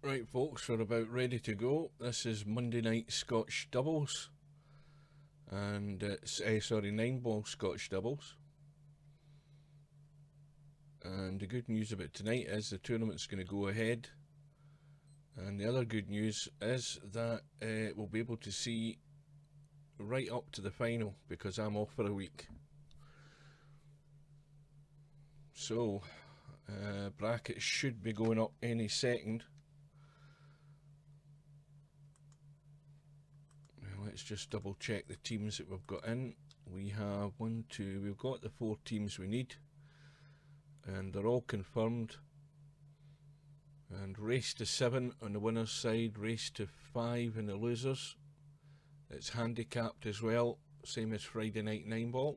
Right folks, we're about ready to go. This is Monday night Scotch doubles, and it's 9ball Scotch doubles. And the good news about tonight is the tournament's going to go ahead, and the other good news is that we'll be able to see right up to the final because I'm off for a week. So brackets should be going up any second. Let's just double check the teams that we've got in. We have we've got the 4 teams we need, and they're all confirmed. And race to 7 on the winner's side, race to 5 in the losers. It's handicapped as well, same as Friday night 9ball.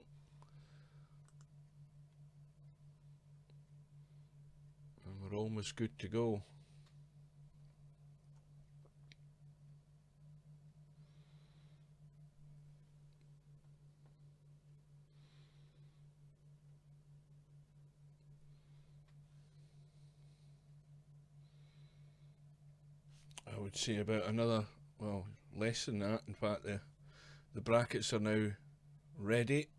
And we're almost good to go. I would say about another, well, less than that. In fact, the brackets are now ready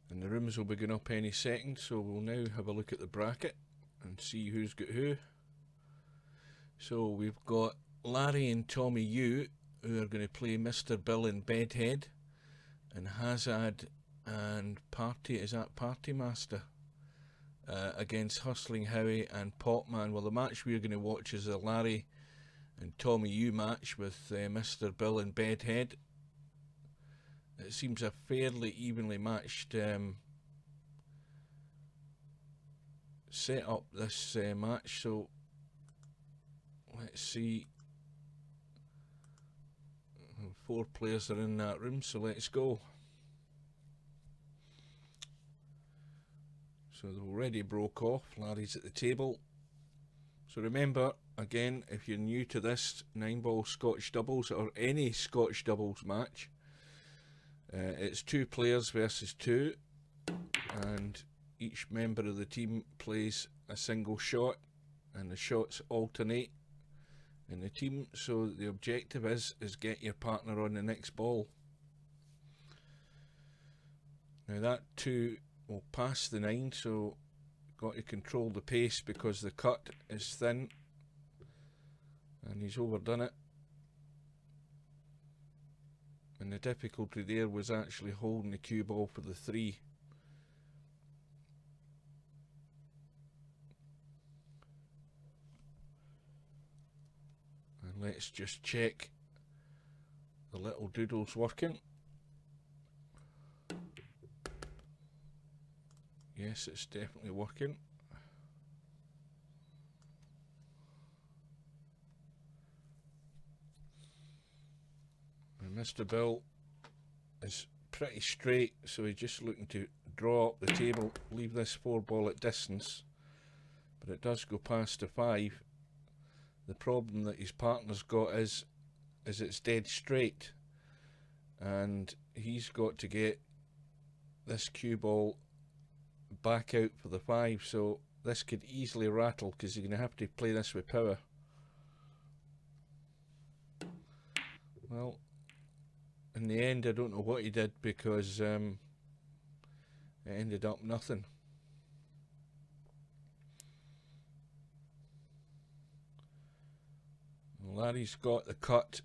and the rooms will be going up any second, so we'll now have a look at the bracket and see who's got who. So we've got Larry and Tommy U, who are going to play Mr. Bill and Bedhead, and Hazard and Party Master against Hustling Howie and Popman. Well, the match we're going to watch is a Larry and Tommy U match with Mr. Bill and Bedhead. It seems a fairly evenly matched set up, this match, so let's see. 4 players are in that room, so let's go. So they've already broke off. Larry's at the table. So remember, again, if you're new to this 9ball Scotch doubles or any Scotch doubles match, it's 2 players versus 2, and each member of the team plays a single shot, and the shots alternate in the team. So the objective is get your partner on the next ball. Now that 2 will pass the 9, so got to control the pace because the cut is thin, and he's overdone it. And the difficulty there was actually holding the cue ball for the 3. And let's just check the little doodle's working. Yes, it's definitely working. And Mr. Bill is pretty straight, so he's just looking to draw up the table, leave this 4 ball at distance, but it does go past the 5. The problem that his partner's got is it's dead straight, and he's got to get this cue ball back out for the 5, so this could easily rattle because you're going to have to play this with power. Well, in the end I don't know what he did because it ended up nothing. Larry's got the cut.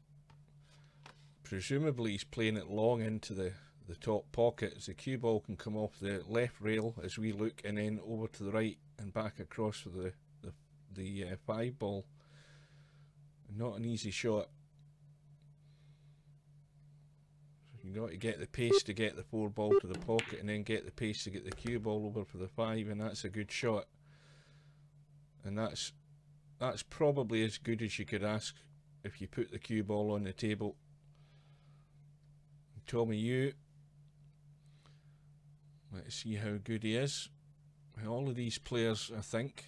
Presumably he's playing it long into the top pocket, as the cue ball can come off the left rail as we look, and then over to the right and back across for the 5 ball. Not an easy shot. So you got to get the pace to get the 4 ball to the pocket, and then get the pace to get the cue ball over for the 5, and that's a good shot. And that's probably as good as you could ask if you put the cue ball on the table. Tommy U, let's see how good he is. All of these players, I think,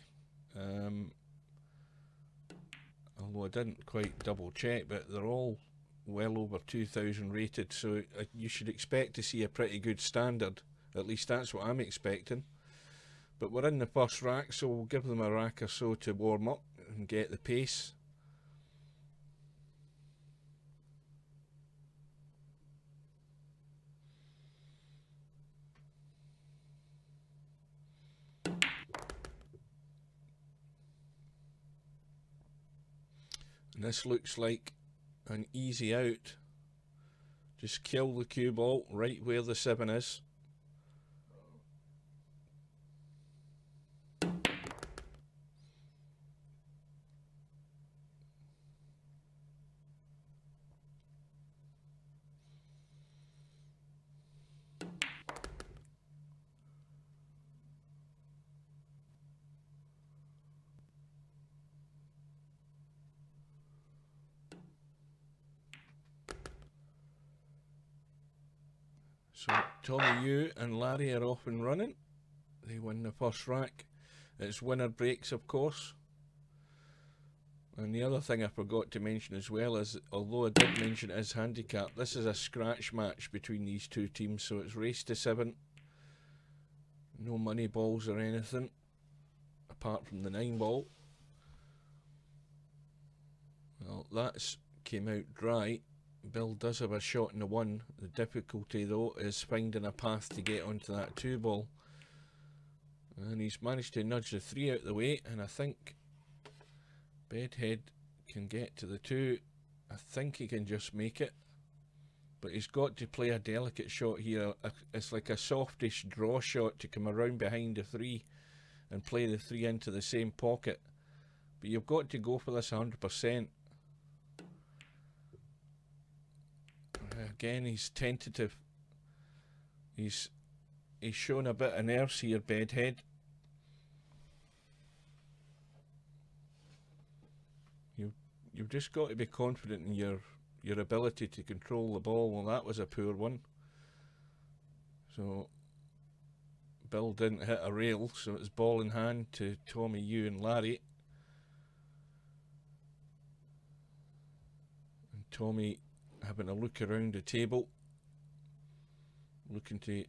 although I didn't quite double check, but they're all well over 2,000 rated, so you should expect to see a pretty good standard. At least that's what I'm expecting. But we're in the first rack, so we'll give them a rack or so to warm up. and get the pace. And this looks like an easy out. Just kill the cue ball right where the 7 is. So Tommy Yu and Larry are off and running. They win the first rack. It's winner breaks, of course. And the other thing I forgot to mention as well is, although I did mention it as handicap, this is a scratch match between these two teams, so it's race to 7. No money balls or anything, apart from the 9-ball. Well, that's came out dry. Bill does have a shot in the 1. The difficulty though is finding a path to get onto that 2-ball. And he's managed to nudge the 3 out the way, and I think Bedhead can get to the 2. I think he can just make it. But he's got to play a delicate shot here. It's like a softish draw shot to come around behind the 3 and play the 3 into the same pocket. But you've got to go for this 100%. Again, he's tentative. He's shown a bit of nerves here, Bedhead. You've just got to be confident in your ability to control the ball. Well, that was a poor one. So Bill didn't hit a rail, so it's ball in hand to Tommy Yu and Larry. And Tommy having a look around the table, looking to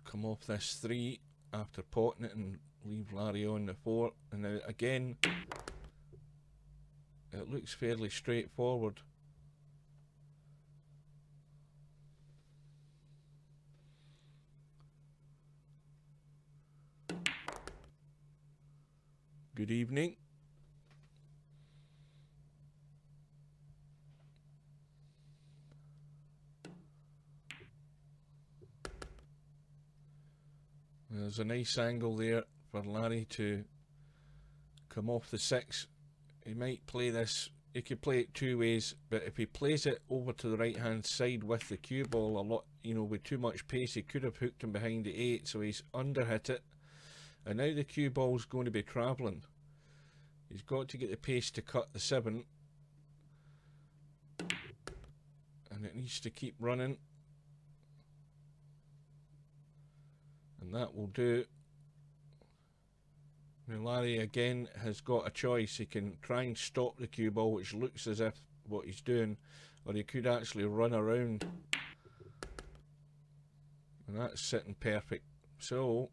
come off this 3 after potting it and leave Larry on the 4. And now again, it looks fairly straightforward. Good evening. There's a nice angle there for Larry to come off the 6. He might play this, he could play it 2 ways, but if he plays it over to the right hand side with the cue ball a lot, you know, with too much pace, he could have hooked him behind the 8, so he's underhit it. And now the cue ball's going to be travelling. He's got to get the pace to cut the 7. And it needs to keep running. And that will do. Now Larry again has got a choice. He can try and stop the cue ball, which looks as if what he's doing, or he could actually run around. And that's sitting perfect. So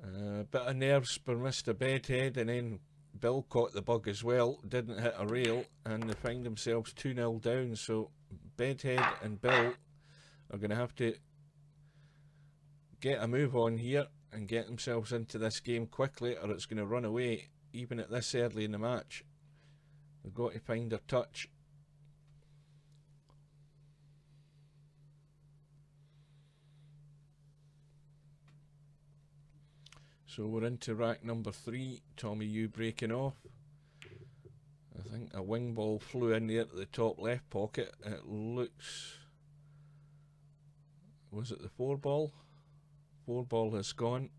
a bit of nerves for Mr. Bedhead, and then Bill caught the bug as well, didn't hit a rail, and they find themselves 2-0 down. So Bedhead and Bill are going to have to get a move on here and get themselves into this game quickly, or it's going to run away even at this early in the match. They've got to find their touch. So we're into rack number 3. Tommy Yu breaking off. I think a wing ball flew in there to the top left pocket. It looks... was it the 4-ball? 4-ball has gone.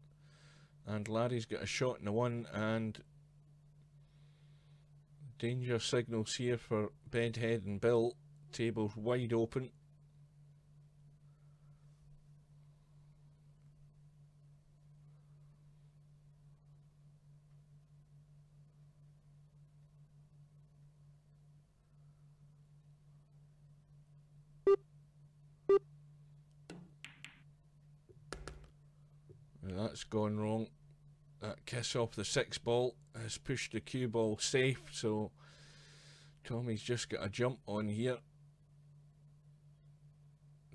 And Larry's got a shot in the 1, and danger signals here for Bedhead and Bill. Table's wide open. That's gone wrong. That kiss off the 6-ball has pushed the cue ball safe, so Tommy's just got a jump on here.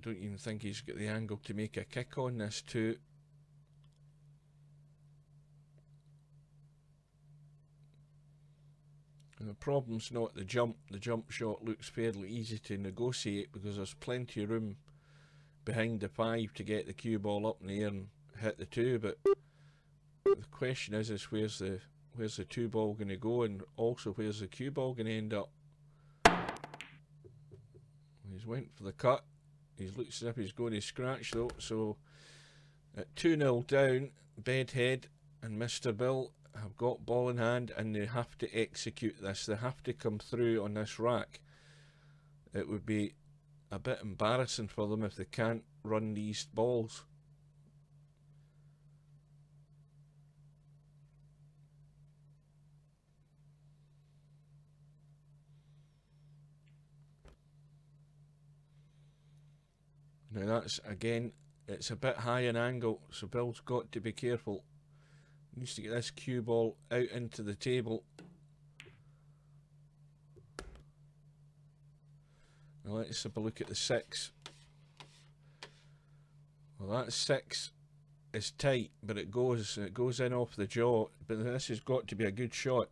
Don't even think he's got the angle to make a kick on this too. And the problem's not the jump. The jump shot looks fairly easy to negotiate because there's plenty of room behind the 5 to get the cue ball up in the air and hit the 2, but the question is where's the 2 ball going to go, and also where's the cue ball going to end up. He's went for the cut. He looks as if he's going to scratch though, so at 2-0 down, Bedhead and Mr. Bill have got ball in hand and they have to execute this. They have to come through on this rack. It would be a bit embarrassing for them if they can't run these balls. Now that's, again, it's a bit high in angle, so Bill's got to be careful. He needs to get this cue ball out into the table. Now let's have a look at the 6. Well, that 6 is tight, but it goes in off the jaw. But this has got to be a good shot.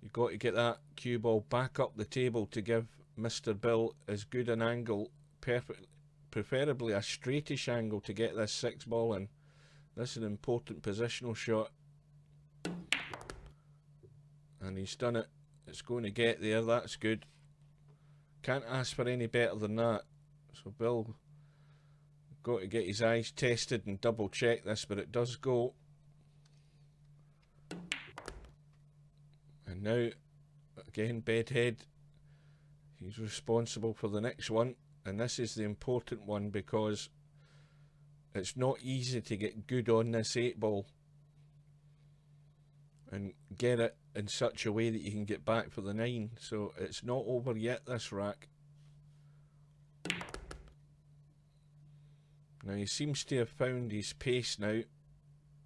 You've got to get that cue ball back up the table to give Mr. Bill as good an angle, preferably a straightish angle, to get this 6 ball in. This is an important positional shot. And he's done it. It's going to get there. That's good. Can't ask for any better than that. So Bill got to get his eyes tested and double check this, but it does go. And now, again, Bedhead, he's responsible for the next one. And this is the important one because it's not easy to get good on this 8 ball and get it in such a way that you can get back for the 9. So it's not over yet, this rack. Now he seems to have found his pace now.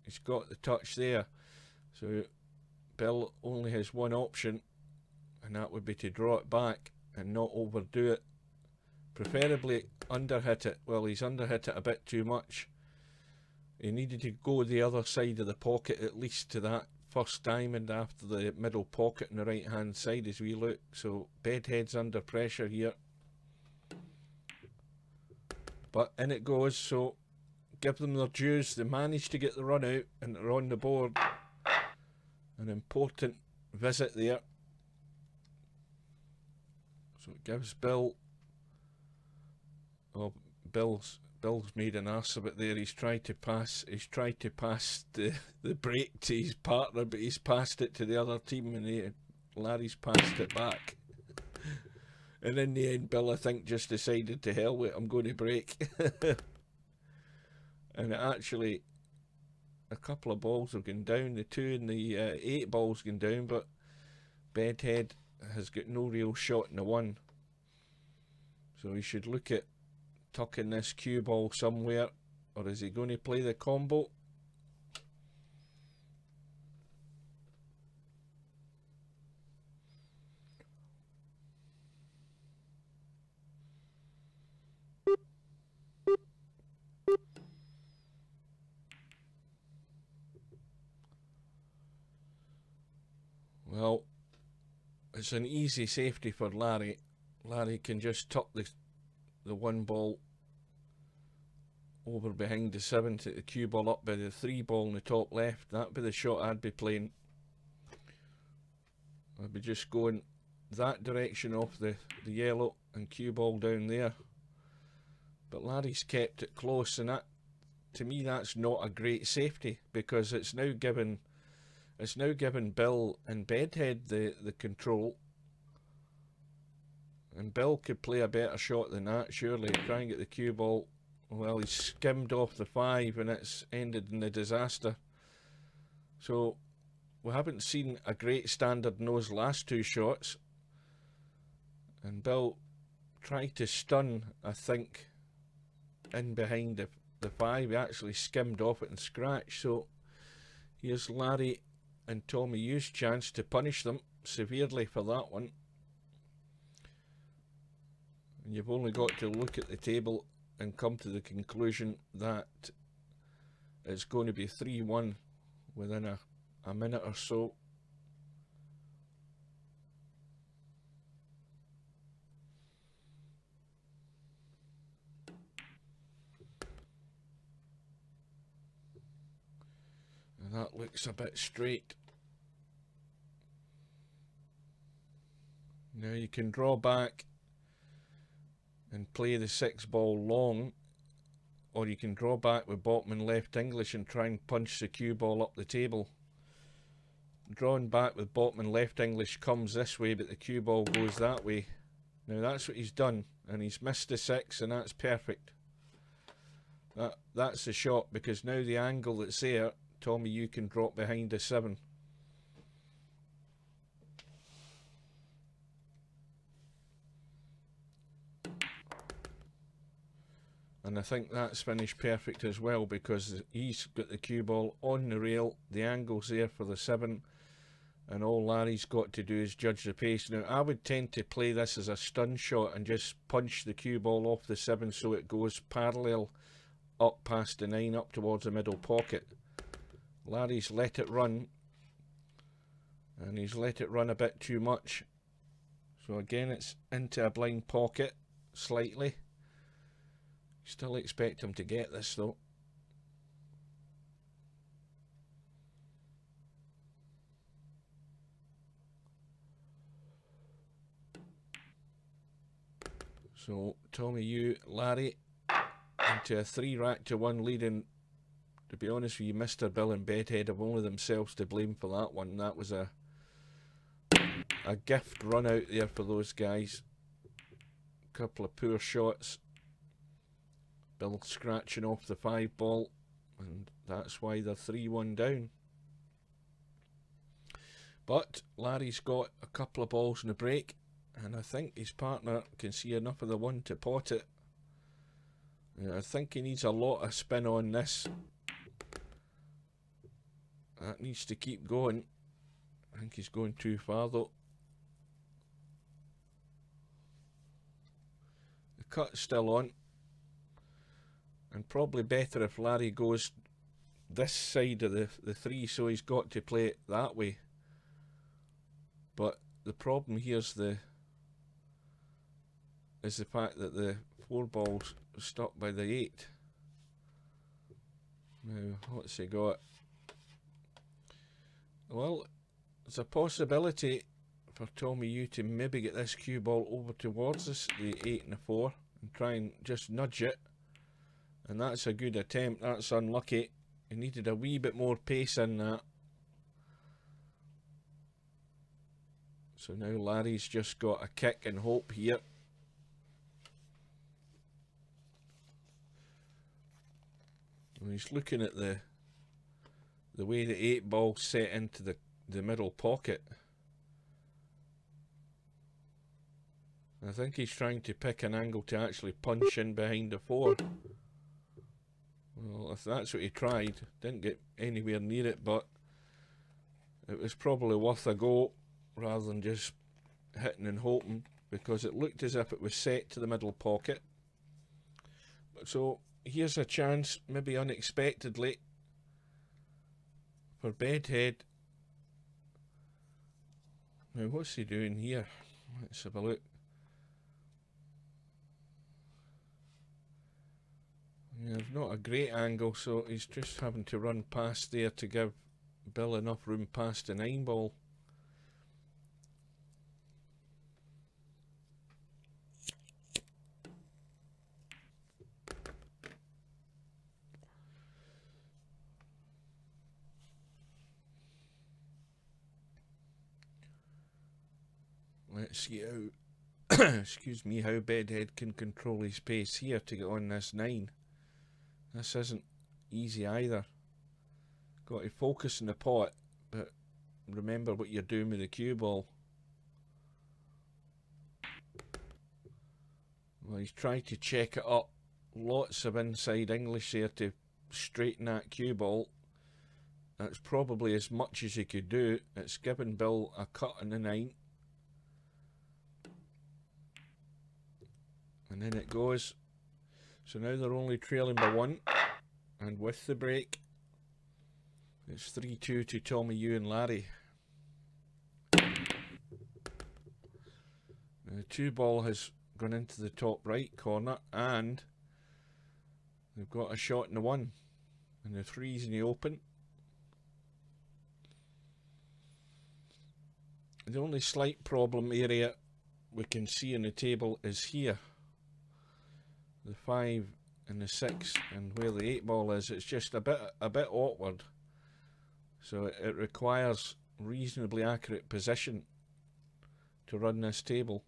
He's got the touch there. So Bill only has one option, and that would be to draw it back and not overdo it. Preferably underhit it. Well, he's underhit it a bit too much. He needed to go the other side of the pocket at least to that first diamond after the middle pocket on the right hand side as we look. So Bedhead's under pressure here. But in it goes, so give them their dues. They managed to get the run out and they're on the board. An important visit there. So it gives Bill... Oh, Bill's made an arse of it there. He's tried to pass the break to his partner, but he's passed it to the other team, and Larry's passed it back. And in the end, Bill, I think, just decided to hell with it, I'm going to break. And actually, a couple of balls have gone down. The 2 and the 8 balls gone down, but Bedhead has got no real shot in the 1. So he should look at tucking this cue ball somewhere, or is he going to play the combo? Well, it's an easy safety for Larry. Larry can just tuck the 1 ball over behind the 7 to the cue ball up by the 3 ball in the top left. That'd be the shot I'd be playing. I'd be just going that direction off the yellow and cue ball down there. But Larry's kept it close, and that, to me, that's not a great safety, because it's now given Bill and Bedhead the control. And Bill could play a better shot than that, surely. Try and get the cue ball. Well, he's skimmed off the 5 and it's ended in a disaster. So we haven't seen a great standard in those last 2 shots. And Bill tried to stun, I think, in behind the 5. He actually skimmed off it and scratched. So Here's Larry and Tommy Yu's chance to punish them severely for that one. And you've only got to look at the table and come to the conclusion that it's going to be 3-1 within a minute or so. And that looks a bit straight. Now you can draw back and play the 6-ball long, or you can draw back with bottom and left English and try and punch the cue ball up the table. Drawing back with bottom and left English comes this way, but the cue ball goes that way. Now that's what he's done, and he's missed the 6, and that's perfect. That's the shot, because now the angle that's there, Tommy Yu can drop behind the 7. And I think that's finished perfect as well, because he's got the cue ball on the rail, the angle's there for the 7, and all Larry's got to do is judge the pace. Now I would tend to play this as a stun shot and just punch the cue ball off the 7 so it goes parallel up past the 9 up towards the middle pocket. Larry's let it run, and he's let it run a bit too much. So again, it's into a blind pocket slightly. Still expect him to get this though. So Tommy Yu, Larry into a 3-rack-to-1 lead, and to be honest with you, Mr. Bill and Bedhead have only themselves to blame for that one. That was a gift run out there for those guys. Couple of poor shots. Bill scratching off the 5-ball, and that's why they're 3-1 down. But Larry's got a couple of balls in the break, and I think his partner can see enough of the 1 to pot it. I think he needs a lot of spin on this. That needs to keep going. I think he's going too far though. The cut's still on. And probably better if Larry goes this side of the 3, so he's got to play it that way. But the problem here's the fact that the 4-ball's stuck by the 8. Now, what's he got? Well, there's a possibility for Tommy Yu to maybe get this cue ball over towards us, the 8 and the 4, and try and just nudge it. And that's a good attempt. That's unlucky. He needed a wee bit more pace in that. So now Larry's just got a kick and hope here. And he's looking at the way the 8-ball's set into the middle pocket. I think he's trying to pick an angle to actually punch in behind the 4. Well, if that's what he tried, didn't get anywhere near it, but it was probably worth a go rather than just hitting and hoping, because it looked as if it was set to the middle pocket. So here's a chance, maybe unexpectedly, for Bedhead. Now what's he doing here? Let's have a look. Yeah, not a great angle, so he's just having to run past there to give Bill enough room past the 9-ball. Let's see how excuse me, how Bedhead can control his pace here to get on this 9. This isn't easy either. Got to focus on the pot, but remember what you're doing with the cue ball. Well, he's tried to check it up. Lots of inside English there to straighten that cue ball. That's probably as much as he could do. It's given Bill a cut in the 9. And then it goes. So now they're only trailing by 1. And with the break, it's 3-2 to Tommy, you and Larry. Now the 2 ball has gone into the top right corner, and they've got a shot in the 1. And the 3's in the open. The only slight problem area we can see in the table is here. The 5 and the 6, and where the 8 ball is, it's just a bit awkward. So it requires reasonably accurate position to run this table.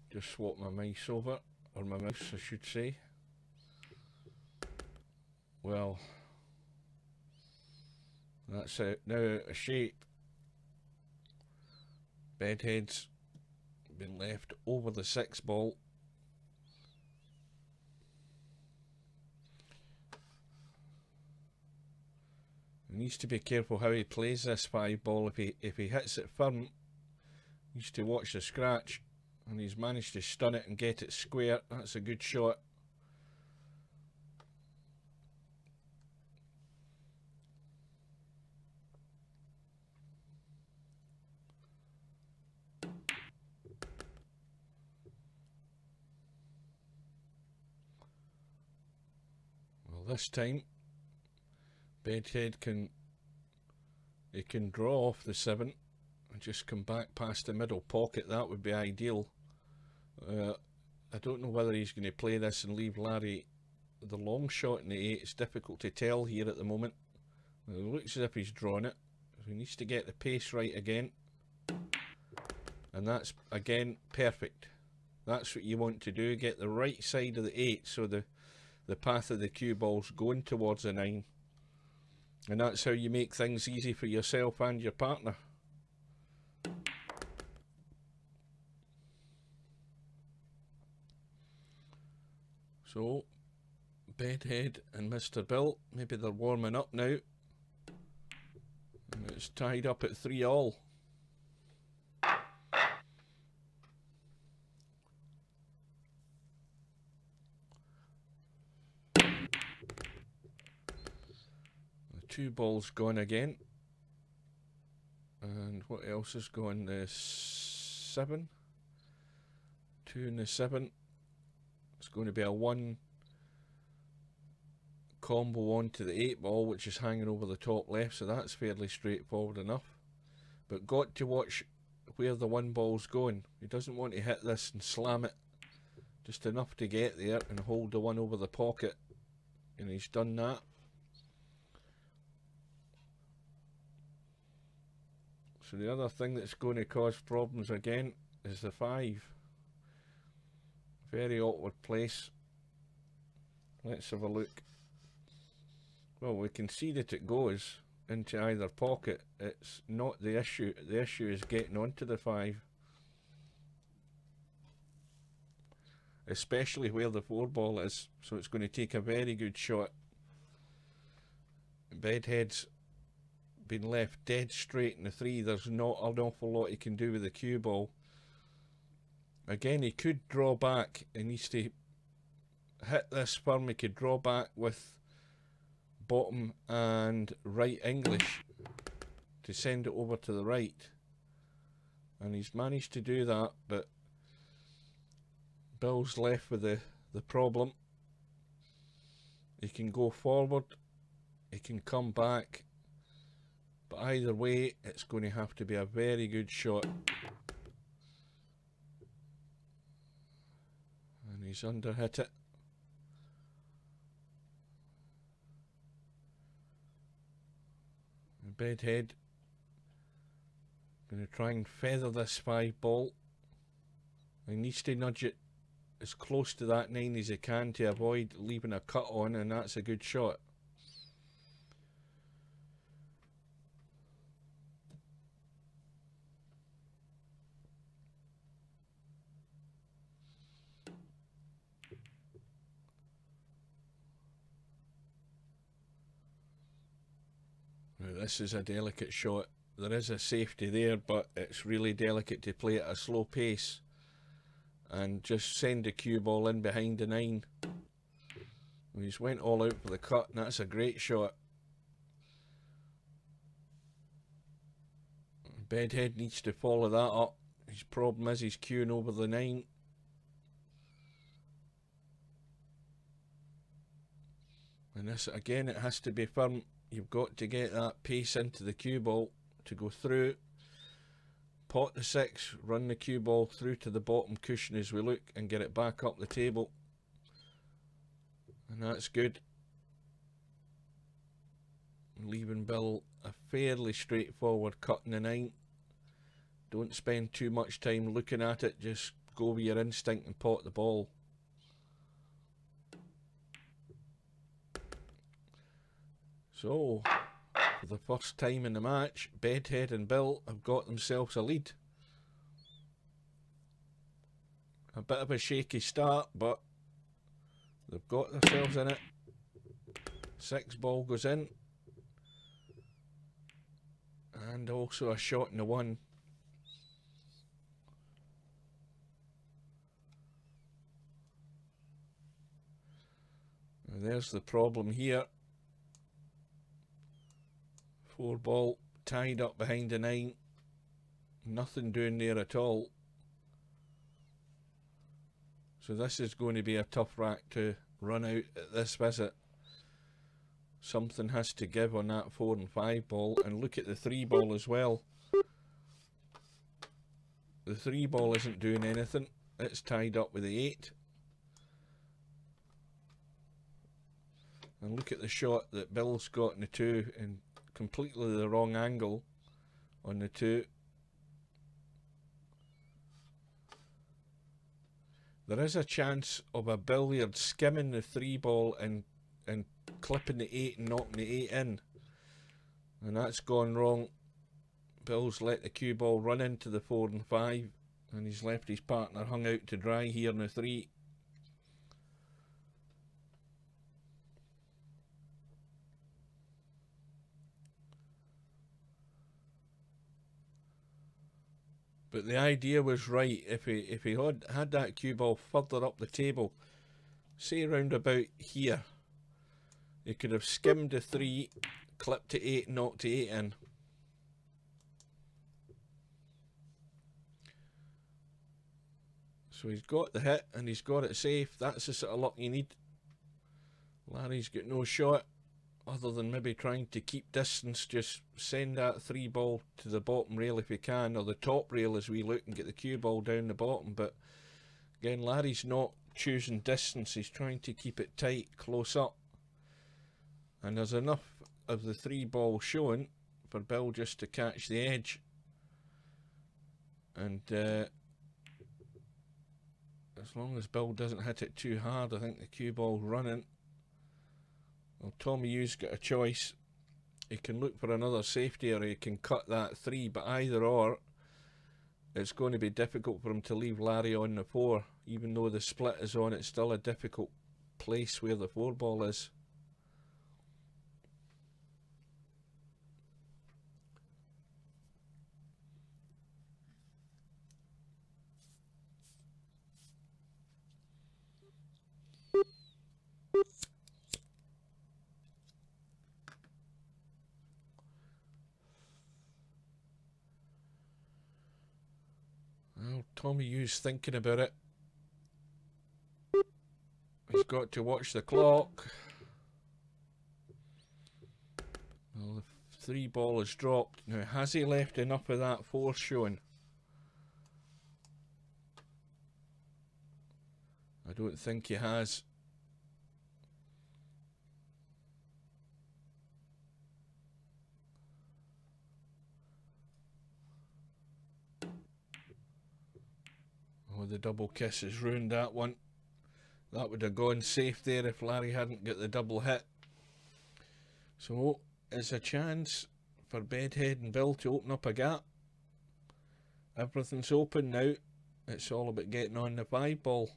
Just swap my mice over, or my mouse I should say. Well, that's it. Now a shape. Bedhead's been left over the 6 ball. He needs to be careful how he plays this 5 ball. If he hits it firm, he needs to watch the scratch. And he's managed to stun it and get it square. That's a good shot. Well, this time Bedhead can draw off the 7 and just come back past the middle pocket. That would be ideal. I don't know whether he's going to play this and leave Larry the long shot in the 8. It's difficult to tell here at the moment. It looks as if he's drawn it. So he needs to get the pace right again. And that's, again, perfect. That's what you want to do. Get the right side of the 8 so the path of the cue ball's going towards the 9. And that's how you make things easy for yourself and your partner. So, Bedhead and Mr. Bill, maybe they're warming up now. And it's tied up at 3-all. The 2 balls gone again. And what else is gone? The 7. 2 and the 7. It's going to be a 1 combo onto the 8 ball, which is hanging over the top left, so that's fairly straightforward enough. But got to watch where the 1 ball's going. He doesn't want to hit this and slam it just enough to get there and hold the 1 over the pocket, and he's done that. So the other thing that's going to cause problems again is the 5. Very awkward place. Let's have a look. Well, we can see that it goes into either pocket. It's not the issue. The issue is getting onto the 5. Especially where the 4 ball is. So it's going to take a very good shot. Bedhead's been left dead straight in the 3. There's not an awful lot he can do with the cue ball. Again, he could draw back. He needs to hit this firm. He could draw back with bottom and right English to send it over to the right. And he's managed to do that, but Bill's left with the problem. He can go forward, he can come back, but either way, it's going to have to be a very good shot. He's under hit it. Bedhead. Going to try and feather this 5-ball. He needs to nudge it as close to that 9 as he can to avoid leaving a cut on, and that's a good shot. Now this is a delicate shot. There is a safety there, but it's really delicate to play at a slow pace and just send the cue ball in behind the 9. He just went all out for the cut, and that's a great shot. Bedhead needs to follow that up. His problem is he's cueing over the 9. And this again, it has to be firm. You've got to get that pace into the cue ball to go through. Pot the 6, run the cue ball through to the bottom cushion as we look, and get it back up the table. And that's good. Leaving Bill a fairly straightforward cut in the 9. Don't spend too much time looking at it, just go with your instinct and pot the ball. So, for the first time in the match, Bedhead and Bill have got themselves a lead. A bit of a shaky start, but they've got themselves in it. 6-ball goes in. And also a shot in the 1. And there's the problem here. 4-ball tied up behind the 9. Nothing doing there at all. So this is going to be a tough rack to run out at this visit. Something has to give on that 4 and 5 ball, and look at the 3-ball as well. The 3-ball isn't doing anything. It's tied up with the 8. And look at the shot that Bill's got in the 2, and completely the wrong angle on the 2. There is a chance of a billiard skimming the 3-ball and clipping the 8 and knocking the 8 in, and that's gone wrong. Bill's let the cue ball run into the 4 and 5, and he's left his partner hung out to dry here in the 3. But the idea was right. If he had that cue ball further up the table, say round about here, he could have skimmed the 3, clipped to 8, knocked the 8 in. So he's got the hit and he's got it safe. That's the sort of luck you need. Larry's got no shot other than maybe trying to keep distance. Just send that 3-ball to the bottom rail if you can, or the top rail as we look, and get the cue ball down the bottom. But again, Larry's not choosing distance. He's trying to keep it tight, close up. And there's enough of the 3-ball showing for Bill just to catch the edge. And as long as Bill doesn't hit it too hard, I think the cue ball's running. Well, Tommy Hugh's got a choice. He can look for another safety, or he can cut that 3, but either or, it's going to be difficult for him to leave Larry on the 4. Even though the split is on, it's still a difficult place where the 4-ball is. Well, Tommy Hugh's thinking about it. He's got to watch the clock. Well, the 3-ball is dropped. Now, has he left enough of that 4 showing? I don't think he has. Oh, the double kiss has ruined that one. That would have gone safe there if Larry hadn't got the double hit. So it's a chance for Bedhead and Bill to open up a gap. Everything's open now. It's all about getting on the 5-ball.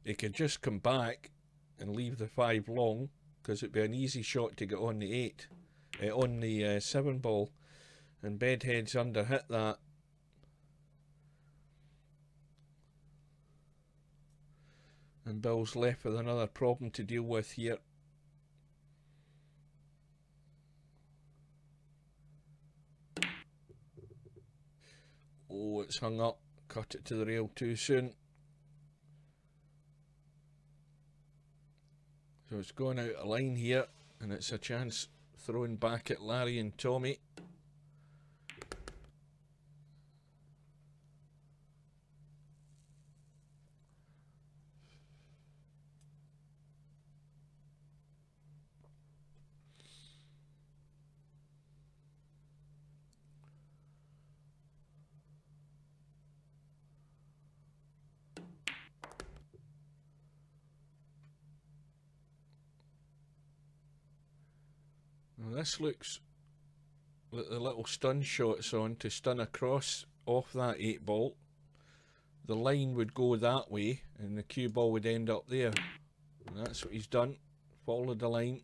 He could just come back and leave the 5 long, because it'd be an easy shot to get on the 8, on the 7-ball, and Bedhead's under hit that. And Bill's left with another problem to deal with here. Oh, it's hung up. Cut it to the rail too soon. So it's going out of line here, and it's a chance throwing back at Larry and Tommy. Now this looks like the little stun shot's on to stun across off that 8-ball. The line would go that way and the cue ball would end up there. And that's what he's done. Followed the line.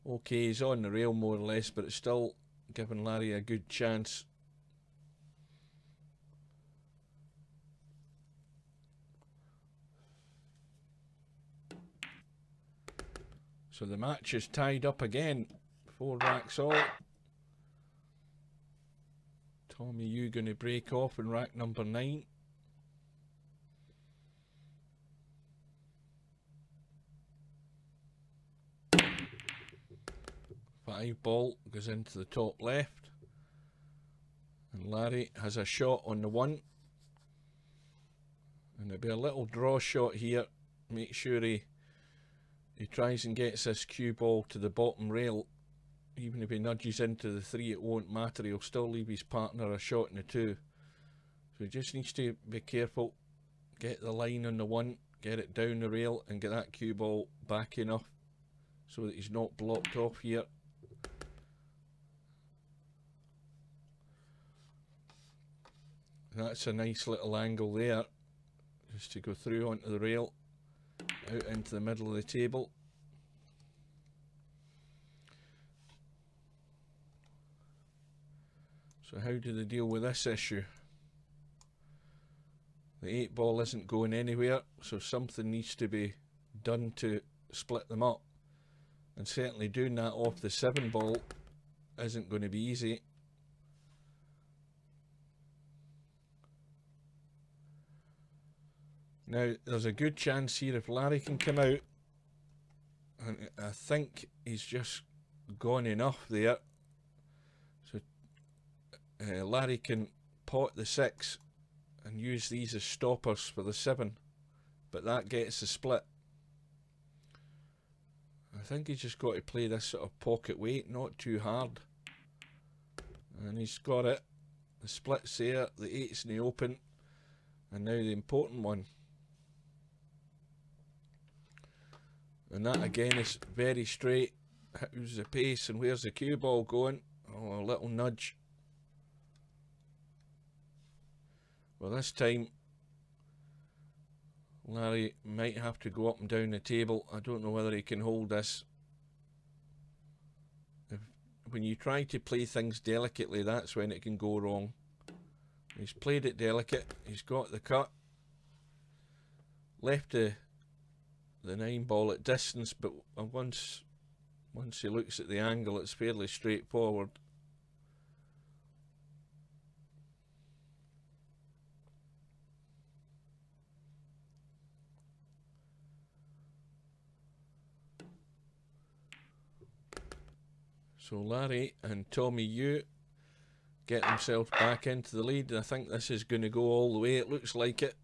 Okay, he's on the rail more or less, but it's still giving Larry a good chance. So the match is tied up again. 4 racks all. Tommy, you going to break off in rack number 9. Five ball goes into the top left. And Larry has a shot on the 1. And there'll be a little draw shot here. Make sure he tries and gets this cue ball to the bottom rail. Even if he nudges into the 3, it won't matter. He'll still leave his partner a shot in the 2. So he just needs to be careful. Get the line on the 1, get it down the rail, and get that cue ball back enough so that he's not blocked off here. That's a nice little angle there, just to go through onto the rail, out into the middle of the table. So how do they deal with this issue? The 8-ball isn't going anywhere, so something needs to be done to split them up. And certainly doing that off the 7-ball isn't going to be easy. Now, there's a good chance here if Larry can come out, and I think he's just gone enough there. So Larry can pot the 6 and use these as stoppers for the 7, but that gets the split. I think he's just got to play this sort of pocket weight, not too hard. And he's got it. The split's there, the 8's in the open, and now the important one. And that again is very straight. How's the pace and where's the cue ball going? Oh, a little nudge. Well, this time Larry might have to go up and down the table. I don't know whether he can hold this. When you try to play things delicately, that's when it can go wrong. He's played it delicate. He's got the cut. Left the 9-ball at distance, but once he looks at the angle, it's fairly straightforward. So Larry and Tommy, you get themselves back into the lead. And I think this is going to go all the way. It looks like it.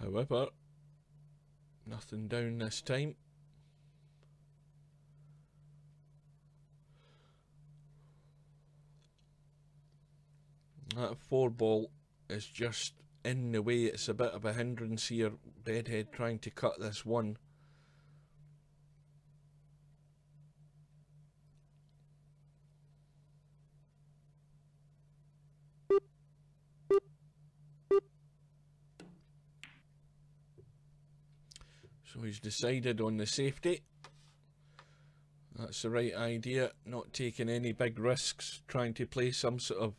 However, nothing down this time. That 4-ball is just in the way. It's a bit of a hindrance here. Bedhead trying to cut this one. So he's decided on the safety. That's the right idea, not taking any big risks, trying to play some sort of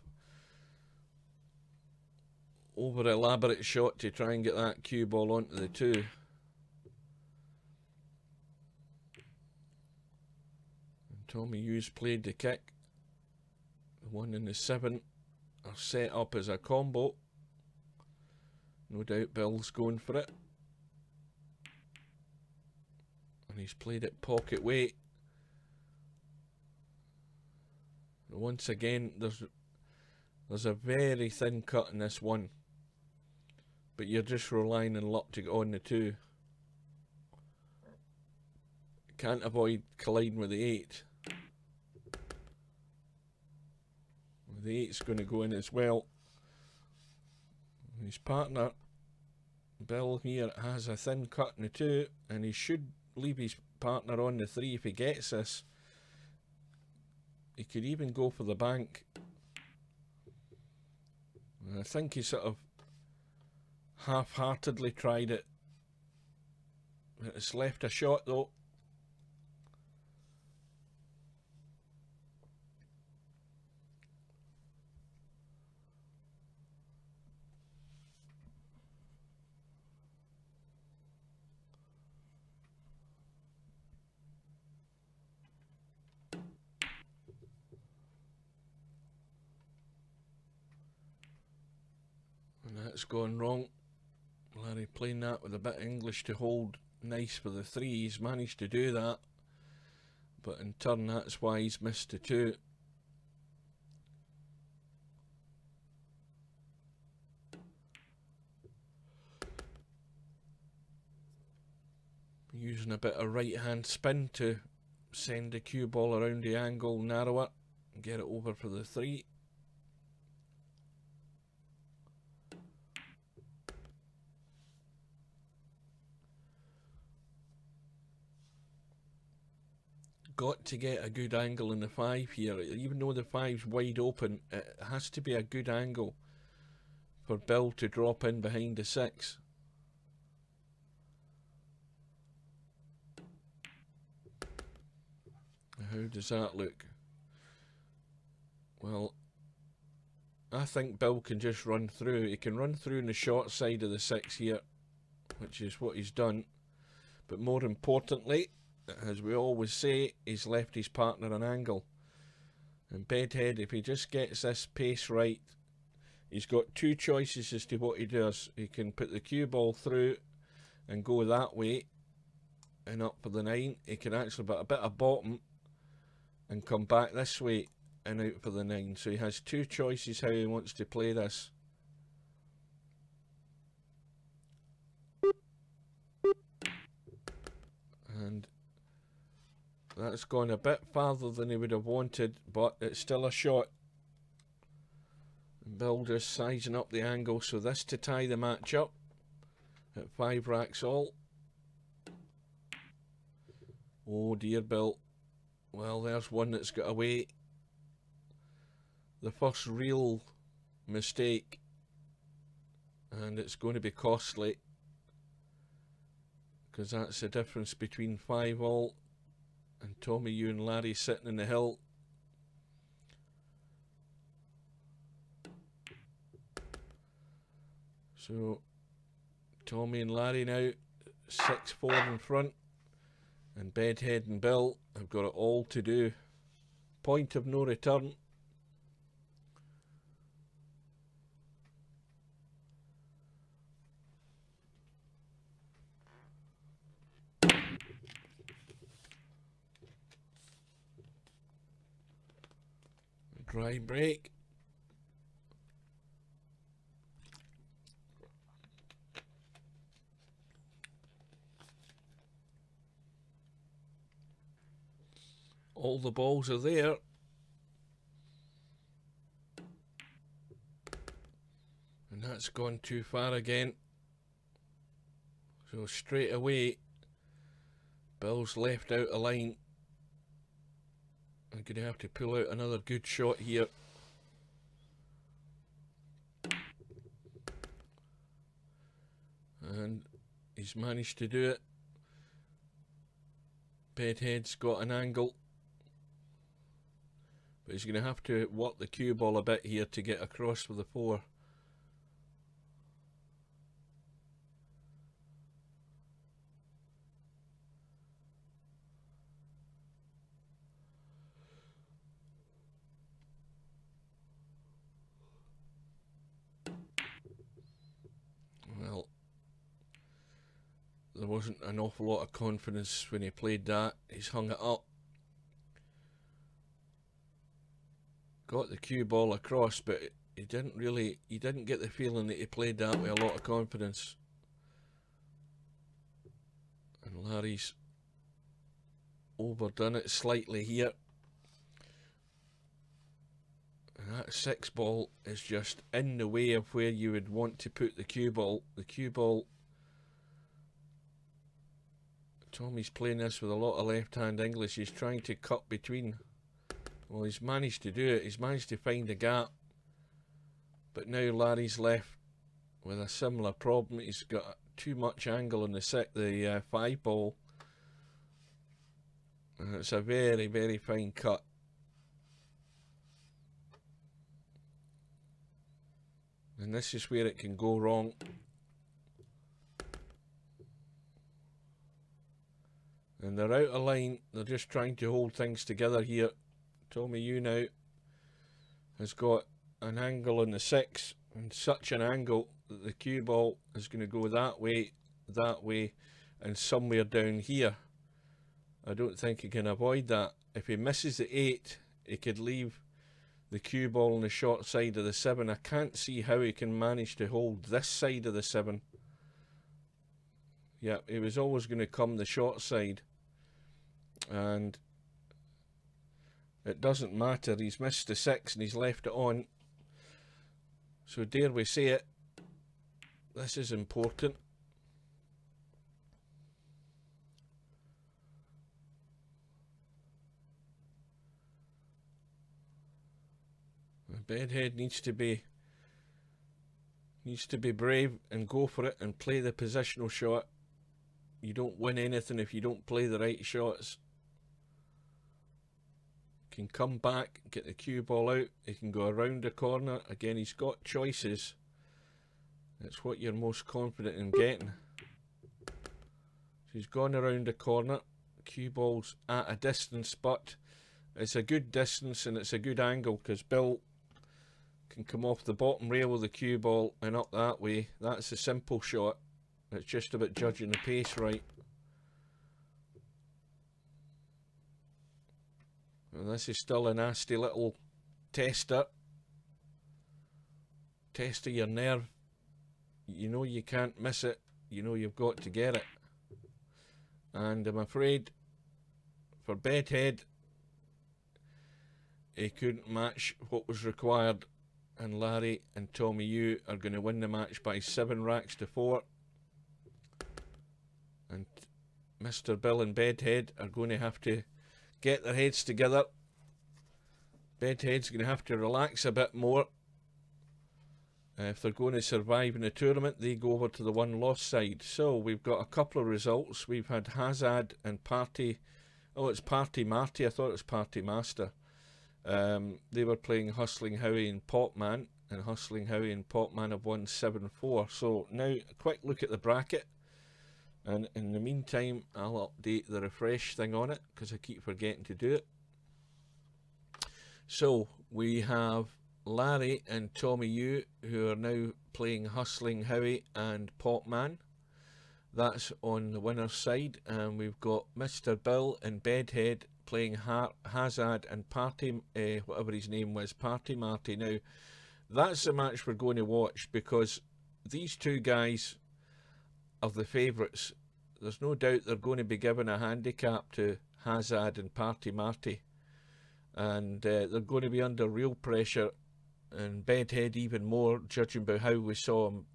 over elaborate shot to try and get that cue ball onto the 2. And Tommy Hughes played the kick. The 1 and the 7 are set up as a combo. No doubt Bill's going for it. And he's played it pocket weight. Once again, there's a very thin cut in this one, but you're just relying on luck to get on the 2. Can't avoid colliding with the 8. The 8's going to go in as well. His partner, Bill, here has a thin cut in the 2, and he should leave his partner on the 3 if he gets this. He could even go for the bank. And I think he sort of half-heartedly tried it. It's left a shot though. That's gone wrong. Larry playing that with a bit of English to hold nice for the 3. He's managed to do that, but in turn that's why he's missed the 2. Using a bit of right hand spin to send the cue ball around the angle, narrow it and get it over for the 3. Got to get a good angle in the 5 here. Even though the 5's wide open, it has to be a good angle for Bill to drop in behind the 6. How does that look? Well, I think Bill can just run through. He can run through on the short side of the 6 here, which is what he's done. But more importantly, as we always say, he's left his partner an angle. And Bedhead, if he just gets this pace right, he's got 2 choices as to what he does. He can put the cue ball through and go that way and up for the 9. He can actually put a bit of bottom and come back this way and out for the 9. So he has 2 choices how he wants to play this. And that's gone a bit farther than he would have wanted, but it's still a shot. Bill just sizing up the angle, so this to tie the match up at 5 racks all. Oh dear, Bill. Well, there's one that's got away. The first real mistake, and it's going to be costly, because that's the difference between 5 all. And Tommy, you and Larry sitting in the hill. So Tommy and Larry now 6-4 in front, and Bedhead and Bill have got it all to do. Point of no return. Dry break. All the balls are there. And that's gone too far again. So straight away, Bill's left out a line. I'm going to have to pull out another good shot here. And he's managed to do it. Bedhead's got an angle. But he's going to have to work the cue ball a bit here to get across with the 4. Well, there wasn't an awful lot of confidence when he played that. He's hung it up. Got the cue ball across, but he didn't get the feeling that he played that with a lot of confidence. And Larry's overdone it slightly here. And that 6 ball is just in the way of where you would want to put the cue ball. The cue ball, Tommy's playing this with a lot of left-hand English. He's trying to cut between. Well, he's managed to do it. He's managed to find a gap. But now Larry's left with a similar problem. He's got too much angle on the 5 ball. And it's a very, very fine cut. And this is where it can go wrong. And they're out of line. They're just trying to hold things together here. Tommy Yu now has got an angle on the 6, and such an angle that the cue ball is going to go that way, and somewhere down here. I don't think he can avoid that. If he misses the 8, he could leave the cue ball on the short side of the 7. I can't see how he can manage to hold this side of the 7. Yeah, he was always going to come the short side. And it doesn't matter, he's missed the 6 and he's left it on. So dare we say it, this is important. Bedhead needs to be brave and go for it and play the positional shot. You don't win anything if you don't play the right shots. Can come back, get the cue ball out, he can go around the corner. Again, he's got choices. It's what you're most confident in getting. So he's gone around the corner. Cue ball's at a distance, but it's a good distance and it's a good angle because Bill can come off the bottom rail of the cue ball and up that way. That's a simple shot. It's just about judging the pace right. And this is still a nasty little tester. Test of your nerve. You know you can't miss it. You know you've got to get it. And I'm afraid for Bedhead, he couldn't match what was required. And Larry and Tommy Yu are going to win the match by 7 racks to 4. And Mr. Bill and Bedhead are going to have to get their heads together. Bedhead's going to have to relax a bit more. If they're going to survive in the tournament, they go over to the 1-loss side. So we've got a couple of results. We've had Hazard and Party. Oh, it's Party Marty. I thought it was Party Master. They were playing Hustling Howie and Popman, and Hustling Howie and Popman have won 7-4. So now a quick look at the bracket. And in the meantime, I'll update the refresh thing on it because I keep forgetting to do it. So we have Larry and Tommy Yu who are now playing Hustling Howie and Popman. That's on the winner's side. And we've got Mr. Bill and Bedhead playing Hazard and Party, whatever his name was, Party Marty. Now, that's the match we're going to watch, because these two guys are the favourites. There's no doubt they're going to be given a handicap to Hazard and Party Marty, and they're going to be under real pressure, and Bedhead even more, judging by how we saw him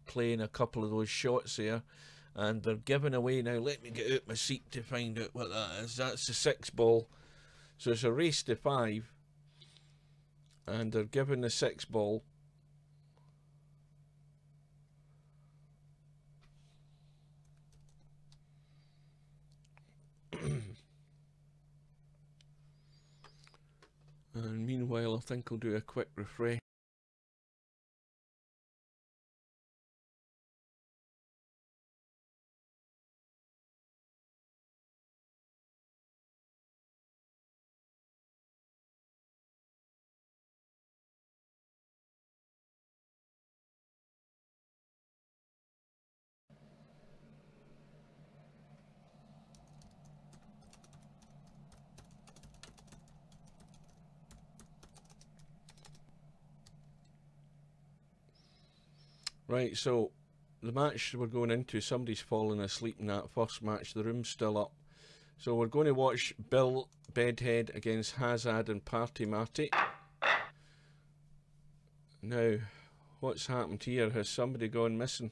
playing a couple of those shots there. And they're giving away now. Let me get out my seat to find out what that is. That's the 6-ball. So it's a race to 5. And they're giving the 6-ball. And meanwhile, I think I'll do a quick refresh. Right, so the match we're going into, somebody's fallen asleep in that first match. The room's still up. So we're going to watch Bill Bedhead against Hazard and Party Marty. Now, what's happened here? Has somebody gone missing?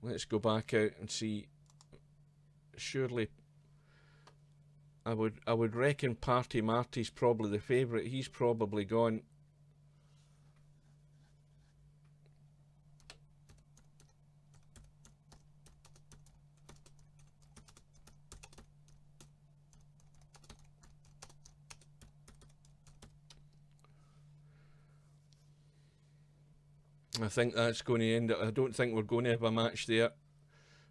Let's go back out and see. Surely, I would reckon Party Marty's probably the favourite. He's probably gone. I think that's going to end it. I don't think we're going to have a match there.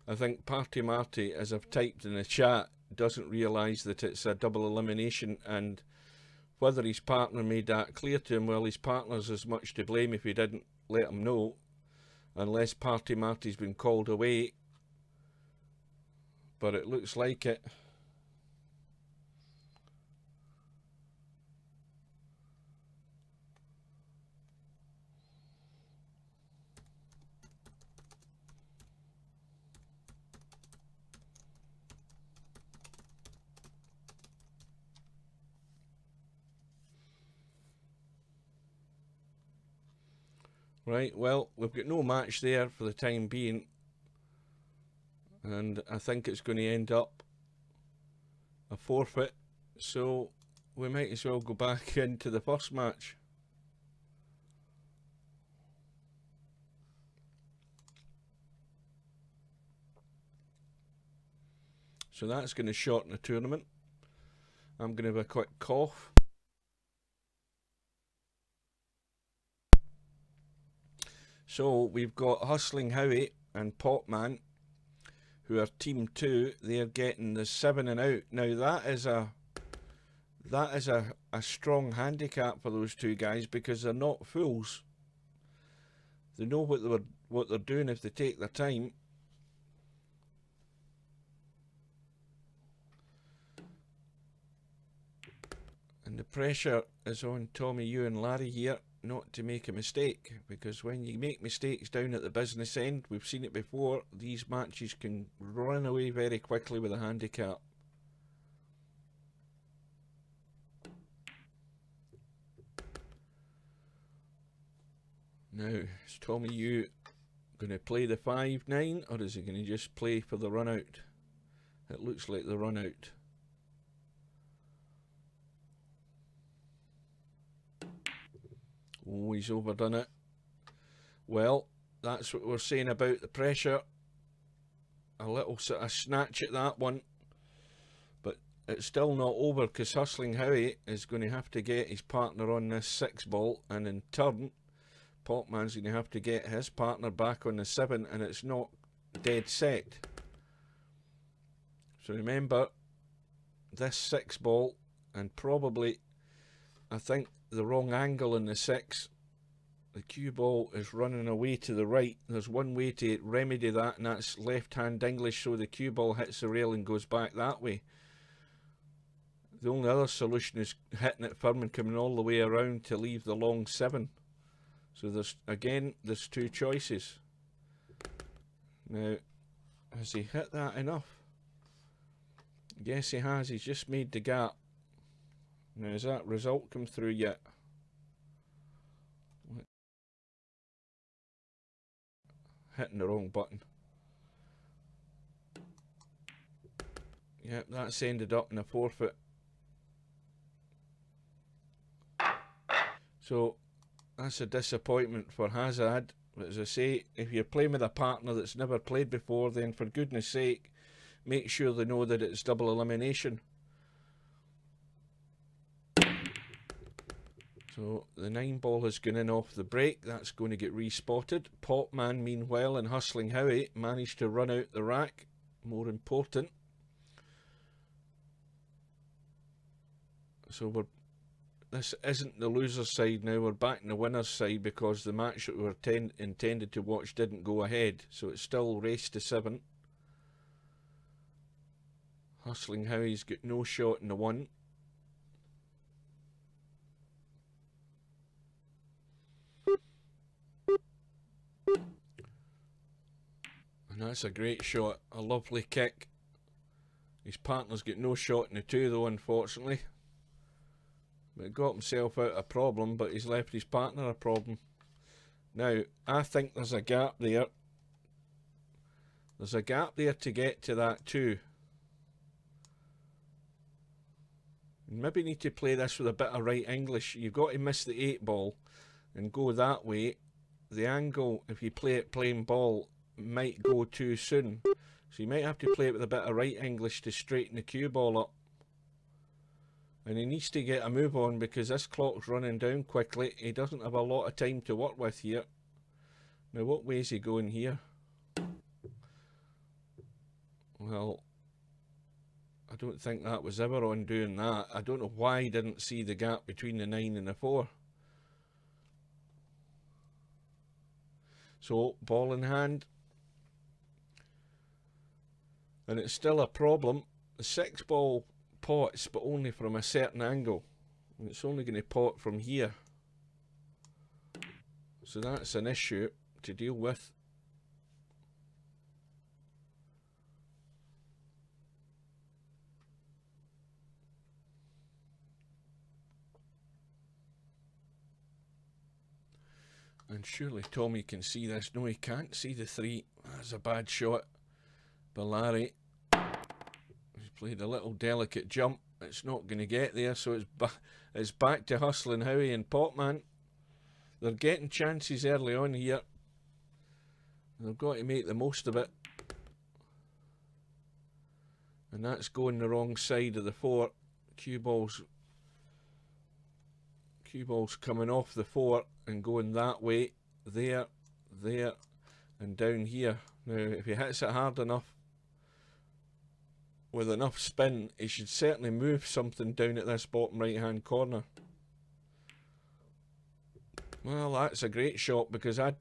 I think Party Marty, as I've typed in the chat, doesn't realise that it's a double elimination, and whether his partner made that clear to him, well, his partner's as much to blame if he didn't let him know, unless Party Marty's been called away. But it looks like it. Right, well, we've got no match there for the time being, and I think it's going to end up a forfeit, so we might as well go back into the first match. So that's going to shorten the tournament. I'm going to have a quick cough. So we've got Hustling Howie and Popman, who are team 2. They're getting the 7 and out. Now that is a strong handicap for those two guys, because they're not fools. They know what they're doing if they take their time. And the pressure is on Tommy, you and Larry here not to make a mistake, because when you make mistakes down at the business end, we've seen it before, these matches can run away very quickly with a handicap. Now, is Tommy, you going to play the 5-9, or is he going to just play for the run out? It looks like the run out. Oh, he's overdone it. Well, that's what we're saying about the pressure. A little sort of snatch at that one. But it's still not over, because Hustling Howie is going to have to get his partner on this 6-ball. And in turn, Popman's going to have to get his partner back on the 7. And it's not dead set. So remember, this 6-ball, and probably, I think, the wrong angle in the 6. The cue ball is running away to the right. There's one way to remedy that, and that's left hand English, so the cue ball hits the rail and goes back that way. The only other solution is hitting it firm and coming all the way around to leave the long 7. So there's two choices. Now, has he hit that enough? Yes, he has. He's just made the gap. Now, has that result come through yet? Hitting the wrong button. Yep, that's ended up in a forfeit. So that's a disappointment for Hazard. But as I say, if you're playing with a partner that's never played before, then for goodness sake, make sure they know that it's double elimination. So the 9-ball has gone in off the break. That's going to get respotted. Popman, meanwhile, and Hustling Howie managed to run out the rack. More important. So this isn't the loser's side now. We're back in the winner's side because the match that we were intended to watch didn't go ahead. So it's still race to 7. Hustling Howie's got no shot in the 1. And that's a great shot, a lovely kick. His partner's got no shot in the 2 though, unfortunately. But got himself out a problem, but he's left his partner a problem. Now, I think there's a gap there. There's a gap there to get to that 2. You maybe need to play this with a bit of right English. You've got to miss the 8-ball and go that way. The angle, if you play it plain ball, might go too soon. So you might have to play it with a bit of right English to straighten the cue ball up. And he needs to get a move on because this clock's running down quickly. He doesn't have a lot of time to work with here. Now, what way is he going here? Well, I don't think that was ever on doing that. I don't know why he didn't see the gap between the 9 and the 4. So, ball in hand. And it's still a problem. The 6-ball pots, but only from a certain angle. And it's only going to pot from here. So that's an issue to deal with. And surely Tommy can see this. No, he can't see the 3. That's a bad shot by Larry. He's played a little delicate jump. It's not going to get there, so it's back to Hustling Howie and Popman. They're getting chances early on here. They've got to make the most of it. And that's going the wrong side of the 4. Cue ball's coming off the 4 and going that way, there, and down here. Now, if he hits it hard enough, with enough spin, he should certainly move something down at this bottom right hand corner. Well, that's a great shot because I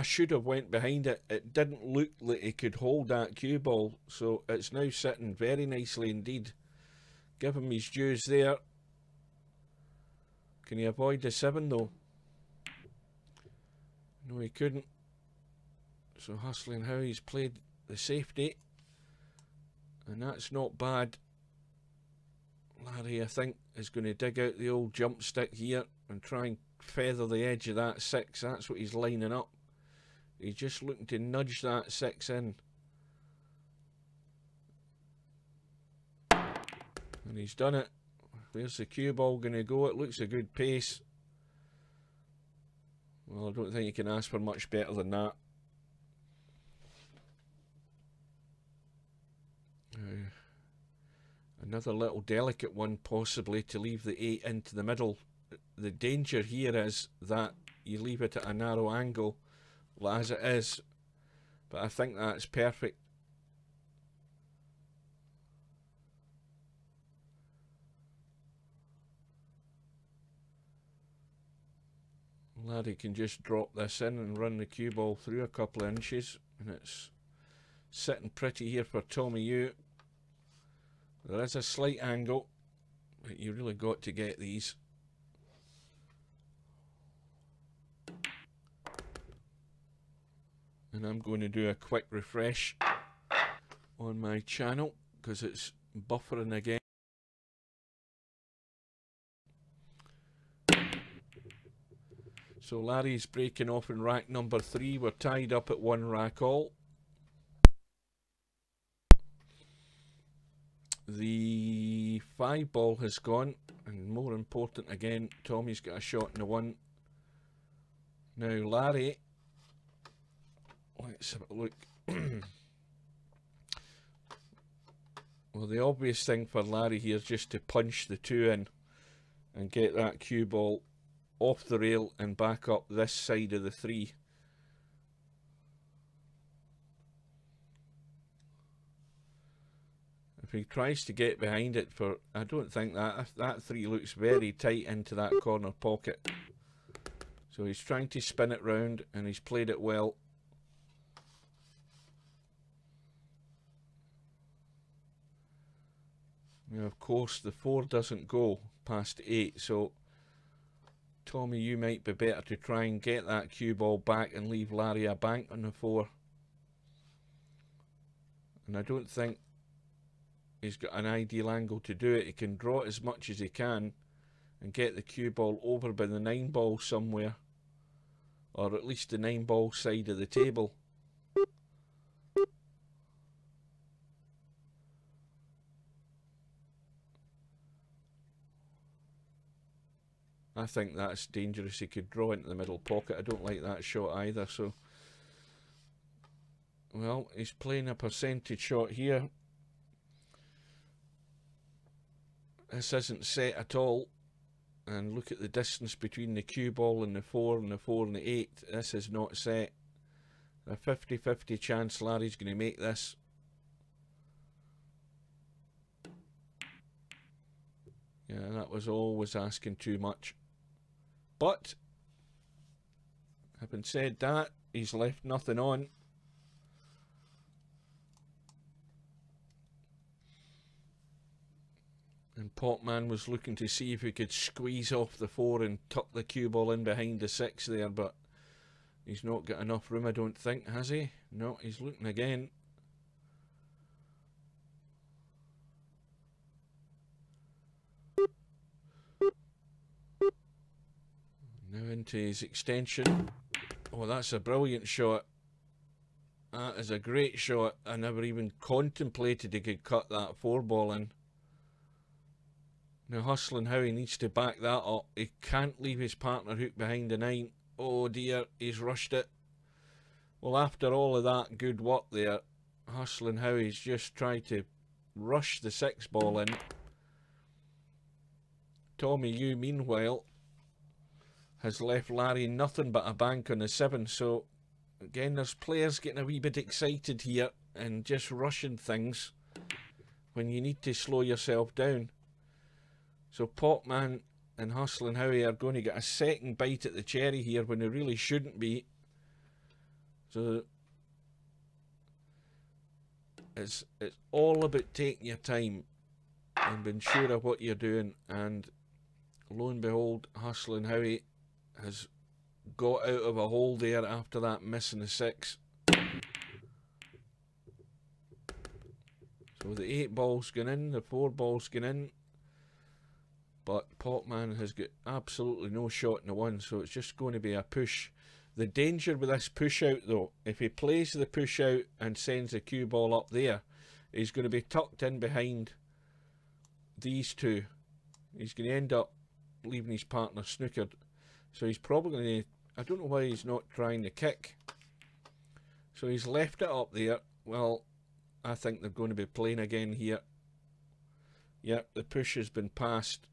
should have went behind it. It didn't look like he could hold that cue ball, so it's now sitting very nicely indeed. Give him his dues there. Can he avoid the 7 though? No, he couldn't. So Hustling Howie's played the safety. And that's not bad. Larry, I think, is going to dig out the old jump stick here and try and feather the edge of that 6. That's what he's lining up. He's just looking to nudge that 6 in. And he's done it. Where's the cue ball going to go? It looks a good pace. Well, I don't think you can ask for much better than that. Another little delicate one possibly to leave the 8 into the middle. The danger here is that you leave it at a narrow angle as it is, but I think that's perfect. Larry can just drop this in and run the cue ball through a couple of inches, and it's sitting pretty here for Tommy Yu. There is a slight angle, But you really got to get these. And I'm going to do a quick refresh on my channel because it's buffering again. So Larry's breaking off in rack number 3. We're tied up at 1 rack all. The 5 ball has gone, and more important again, Tommy's got a shot in the 1. Now Larry, let's have a look. Well, the obvious thing for Larry here is just to punch the 2 in and get that cue ball off the rail and back up this side of the 3. If he tries to get behind it for, I don't think that 3 looks very tight into that corner pocket. So he's trying to spin it round and he's played it well. Now of course the 4 doesn't go past 8, so Tommy, you might be better to try and get that cue ball back and leave Larry a bank on the 4. And I don't think he's got an ideal angle to do it. He can draw it as much as he can and get the cue ball over by the 9 ball somewhere, or at least the 9 ball side of the table. I think that's dangerous. He could draw into the middle pocket. I don't like that shot either. So, well, he's playing a percentage shot here. This isn't set at all. And look at the distance between the cue ball and the 4 and the 4 and the 8. This is not set. A 50-50 chance Larry's going to make this. Yeah, that was always asking too much. But, having said that, he's left nothing on. And Potman was looking to see if he could squeeze off the 4 and tuck the cue ball in behind the 6 there, but he's not got enough room, I don't think, has he? No, he's looking again. Now into his extension. Oh, that's a brilliant shot. That is a great shot. I never even contemplated he could cut that 4 ball in. Now hustling how he needs to back that up. He can't leave his partner hooked behind the 9. Oh dear, he's rushed it. Well, after all of that good work there, hustling how he's just tried to rush the 6 ball in. Tommy Yu, meanwhile, has left Larry nothing but a bank on the 7. So again, there's players getting a wee bit excited here and just rushing things when you need to slow yourself down. So Potman and Hustling Howie are going to get a second bite at the cherry here when they really shouldn't be. So it's all about taking your time and being sure of what you're doing. And lo and behold, Hustling Howie has got out of a hole there after that miss in the 6. So the 8 ball's gone in, the 4 ball's gone in, but Potman has got absolutely no shot in the 1, so it's just going to be a push. The danger with this push out though, if he plays the push out and sends the cue ball up there, he's going to be tucked in behind these 2. He's going to end up leaving his partner snookered. So he's probably going to, I don't know why he's not trying to kick. So he's left it up there. Well, I think they're going to be playing again here. Yep, the push has been passed.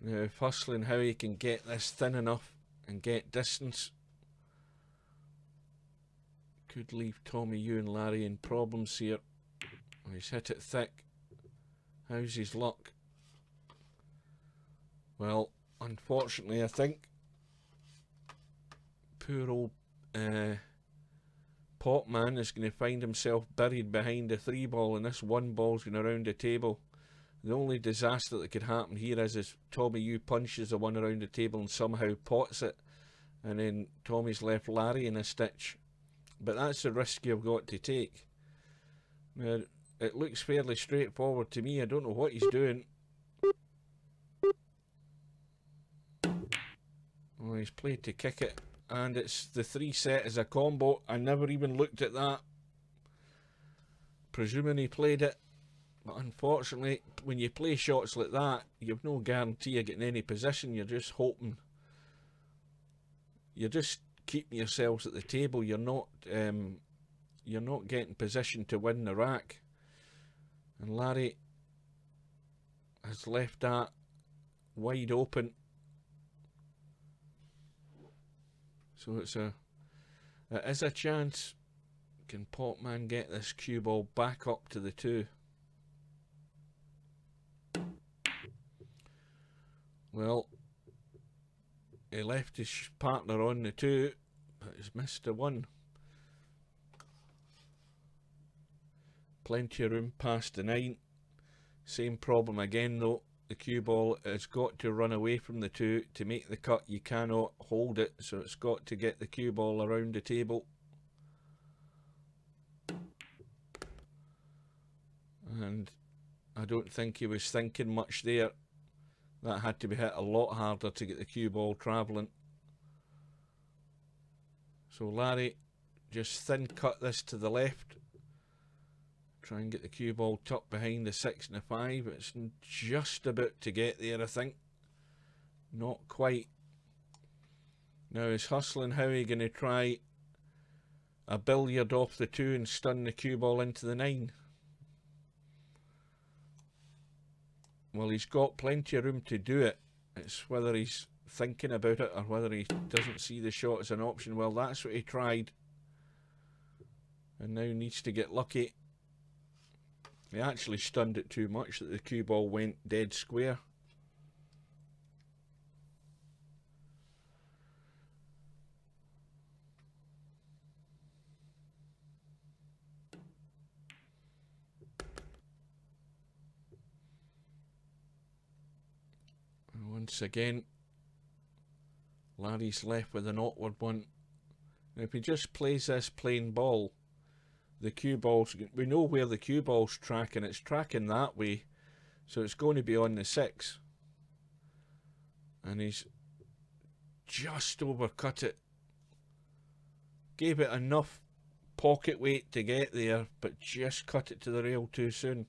Now, if Hustling Howie can get this thin enough and get distance, could leave Tommy Yu and Larry in problems here. Oh, he's hit it thick. How's his luck? Well, unfortunately, I think poor old Potman is going to find himself buried behind the 3-ball, and this 1-ball's going around the table. The only disaster that could happen here is Tommy Yu punches the one around the table and somehow pots it, and then Tommy's left Larry in a stitch. But that's the risk you've got to take. Now, it looks fairly straightforward to me. I don't know what he's doing. Well, he's played to kick it, and it's the 3 set as a combo. I never even looked at that, presuming he played it. But unfortunately, when you play shots like that, you've no guarantee of getting any position. You're just hoping. You're just keeping yourselves at the table. You're not getting position to win the rack. And Larry has left that wide open. So it is a chance. Can Potman get this cue ball back up to the 2? Well, he left his partner on the 2, but he's missed the 1. Plenty of room past the 9. Same problem again though. The cue ball has got to run away from the 2 to make the cut. You cannot hold it, so it's got to get the cue ball around the table. And I don't think he was thinking much there. That had to be hit a lot harder to get the cue ball travelling. So Larry just thin cut this to the left. Try and get the cue ball tucked behind the 6 and the 5. It's just about to get there, I think. Not quite. Now he's hustling. How are you going to try a billiard off the 2 and stun the cue ball into the 9? Well, he's got plenty of room to do it. It's whether he's thinking about it or whether he doesn't see the shot as an option. Well, that's what he tried. And now needs to get lucky. He actually stunned it too much that the cue ball went dead square. And once again, Larry's left with an awkward one. Now if he just plays this plain ball, the cue ball's, we know where the cue ball's tracking. It's tracking that way, so it's going to be on the 6. And he's just overcut it. Gave it enough pocket weight to get there, but just cut it to the rail too soon.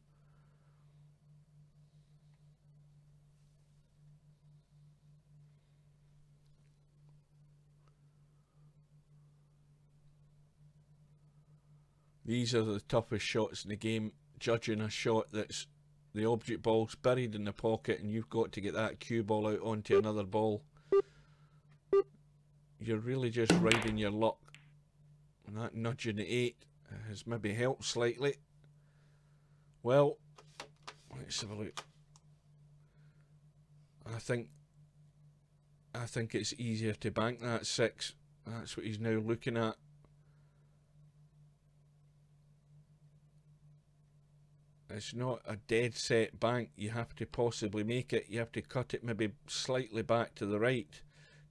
These are the toughest shots in the game, judging a shot that's the object ball's buried in the pocket and you've got to get that cue ball out onto another ball. You're really just riding your luck. And that nudging the 8 has maybe helped slightly. Well, let's have a look. I think it's easier to bank that 6. That's what he's now looking at. It's not a dead set bank. You have to possibly make it. You have to cut it maybe slightly back to the right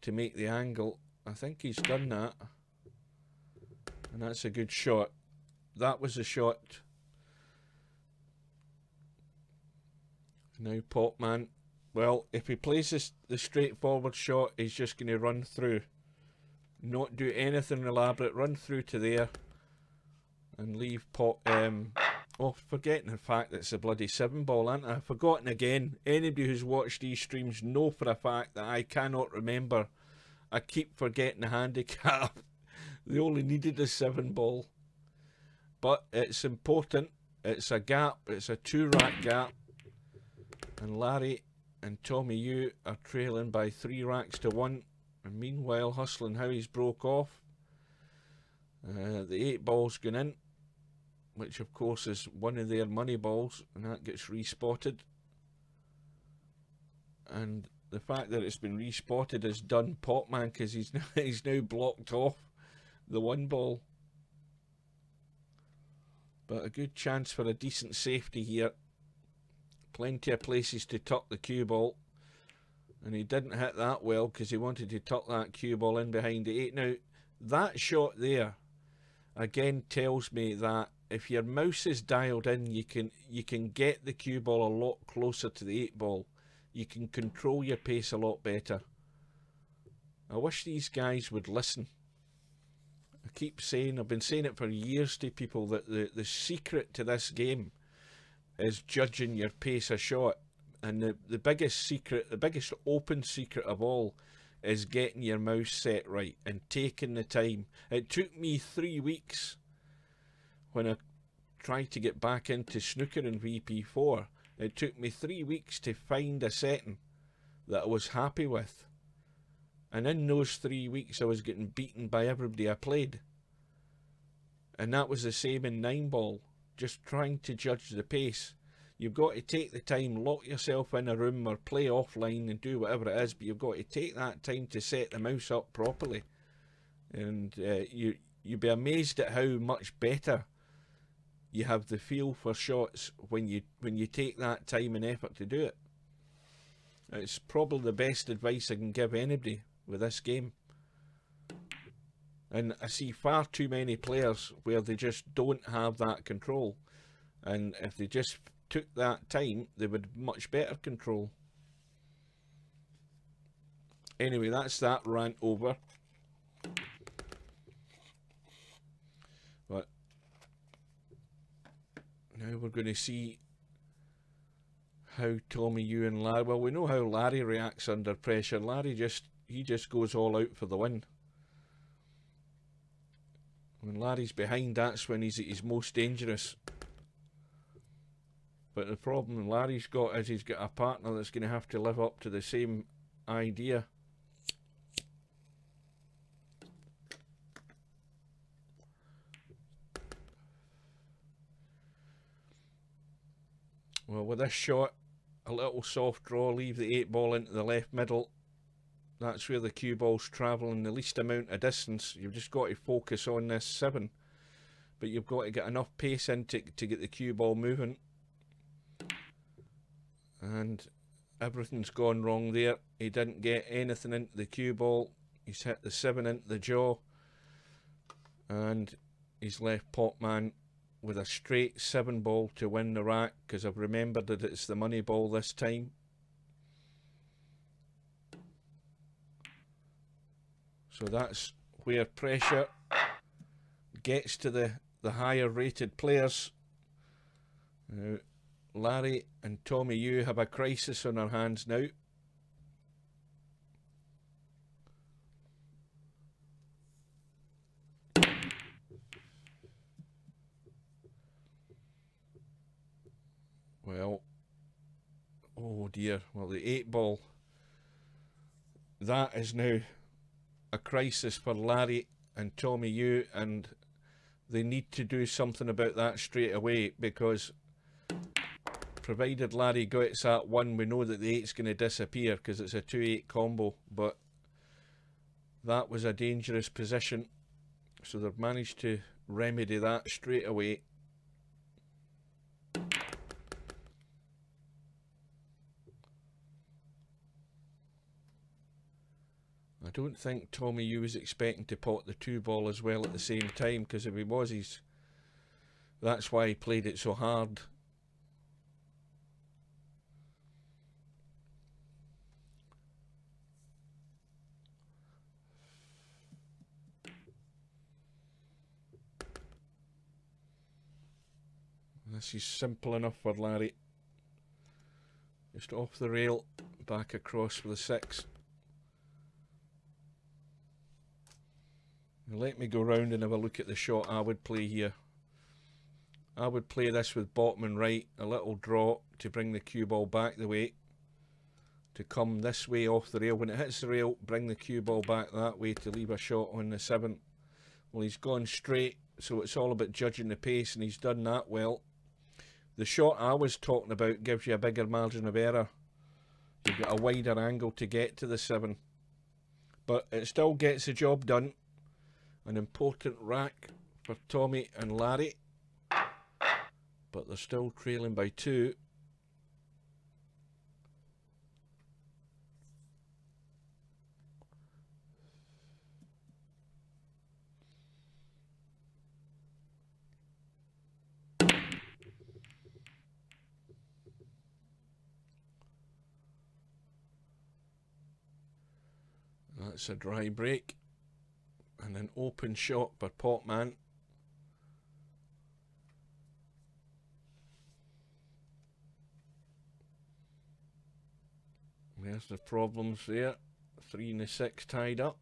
to make the angle. I think he's done that. And that's a good shot. That was a shot. Now Potman. Well, if he plays the straightforward shot, he's just going to run through. Not do anything elaborate. Run through to there. And leave oh, forgetting the fact that it's a bloody 7-ball, ain't I? I've forgotten again. Anybody who's watched these streams know for a fact that I cannot remember. I keep forgetting the handicap. They only needed a 7-ball. But it's important. It's a gap. It's a 2-rack gap. And Larry and Tommy Yu are trailing by 3 racks to 1. And meanwhile, hustling how he's broke off. The 8-ball's gone in, which of course is one of their money balls, and that gets respotted. And the fact that it's been respotted has done Potman, because he's now blocked off the 1 ball. but a good chance for a decent safety here. Plenty of places to tuck the cue ball, and he didn't hit that well because he wanted to tuck that cue ball in behind the 8. Now that shot there again tells me that if your mouse is dialed in, you can get the cue ball a lot closer to the 8 ball. You can control your pace a lot better. I wish these guys would listen. I keep saying, I've been saying it for years to people, that the secret to this game is judging your pace of shot. And the biggest secret, the biggest open secret of all, is getting your mouse set right and taking the time. It took me 3 weeks when I tried to get back into snooker in VP4. It took me 3 weeks to find a setting that I was happy with. And in those 3 weeks I was getting beaten by everybody I played. And that was the same in 9ball, just trying to judge the pace. You've got to take the time, lock yourself in a room or play offline and do whatever it is, but you've got to take that time to set the mouse up properly. And you'd be amazed at how much better you have the feel for shots when you take that time and effort to do it. It's probably the best advice I can give anybody with this game. And I see far too many players where they just don't have that control. And if they just took that time, they would have much better control. Anyway, that's that rant over. But now we're going to see how Tommy Yu and Larry, well, we know how Larry reacts under pressure. Larry just goes all out for the win. When Larry's behind, that's when he's at his most dangerous. But the problem Larry's got is he's got a partner that's going to have to live up to the same idea. Well, with this shot, a little soft draw, leave the 8 ball into the left middle. That's where the cue ball's travelling the least amount of distance. You've just got to focus on this 7. But you've got to get enough pace in to get the cue ball moving. And everything's gone wrong there. He didn't get anything into the cue ball. He's hit the 7 into the jaw. And he's left Potman with a straight 7 ball to win the rack, because I've remembered that it's the money ball this time. So that's where pressure gets to the higher rated players. Now, Larry and Tommy Yu have a crisis on their hands now. Well, oh dear, well, the 8 ball, that is now a crisis for Larry and Tommy Yu, and they need to do something about that straight away, because provided Larry gets that 1, we know that the 8's going to disappear because it's a 2-8 combo. But that was a dangerous position, so they've managed to remedy that straight away. I don't think Tommy Yu was expecting to pot the 2 ball as well at the same time, because if he was, that's why he played it so hard. This is simple enough for Larry. Just off the rail, back across for the 6. Now let me go round and have a look at the shot I would play here. I would play this with bottom and right, a little draw to bring the cue ball back the way, to come this way off the rail. When it hits the rail, bring the cue ball back that way to leave a shot on the 7. Well, he's gone straight, so it's all about judging the pace, and he's done that well. The shot I was talking about gives you a bigger margin of error. You've got a wider angle to get to the 7. But it still gets the job done. An important rack for Tommy and Larry. but they're still trailing by 2. That's a dry break and an open shot by Potman. There's the problems there. 3 and a 6 tied up.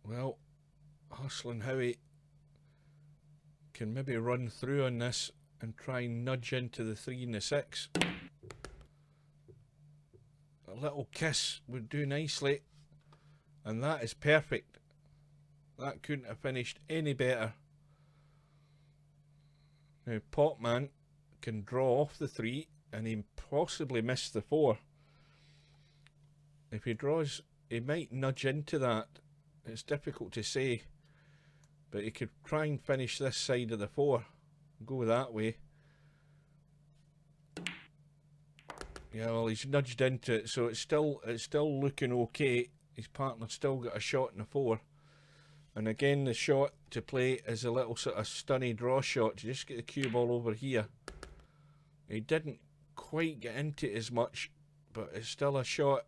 Well, Hustling Howie can maybe run through on this and try and nudge into the 3 and the 6. A little kiss would do nicely, and that is perfect. That couldn't have finished any better. Now Potman can draw off the 3 and he possibly miss the 4. If he draws, he might nudge into that. It's difficult to say, but he could try and finish this side of the 4. Go that way. Yeah, well, he's nudged into it, so it's still looking okay. His partner's still got a shot in the 4. And again, the shot to play is a little sort of stunny draw shot to just get the cue ball over here. He didn't quite get into it as much, but it's still a shot.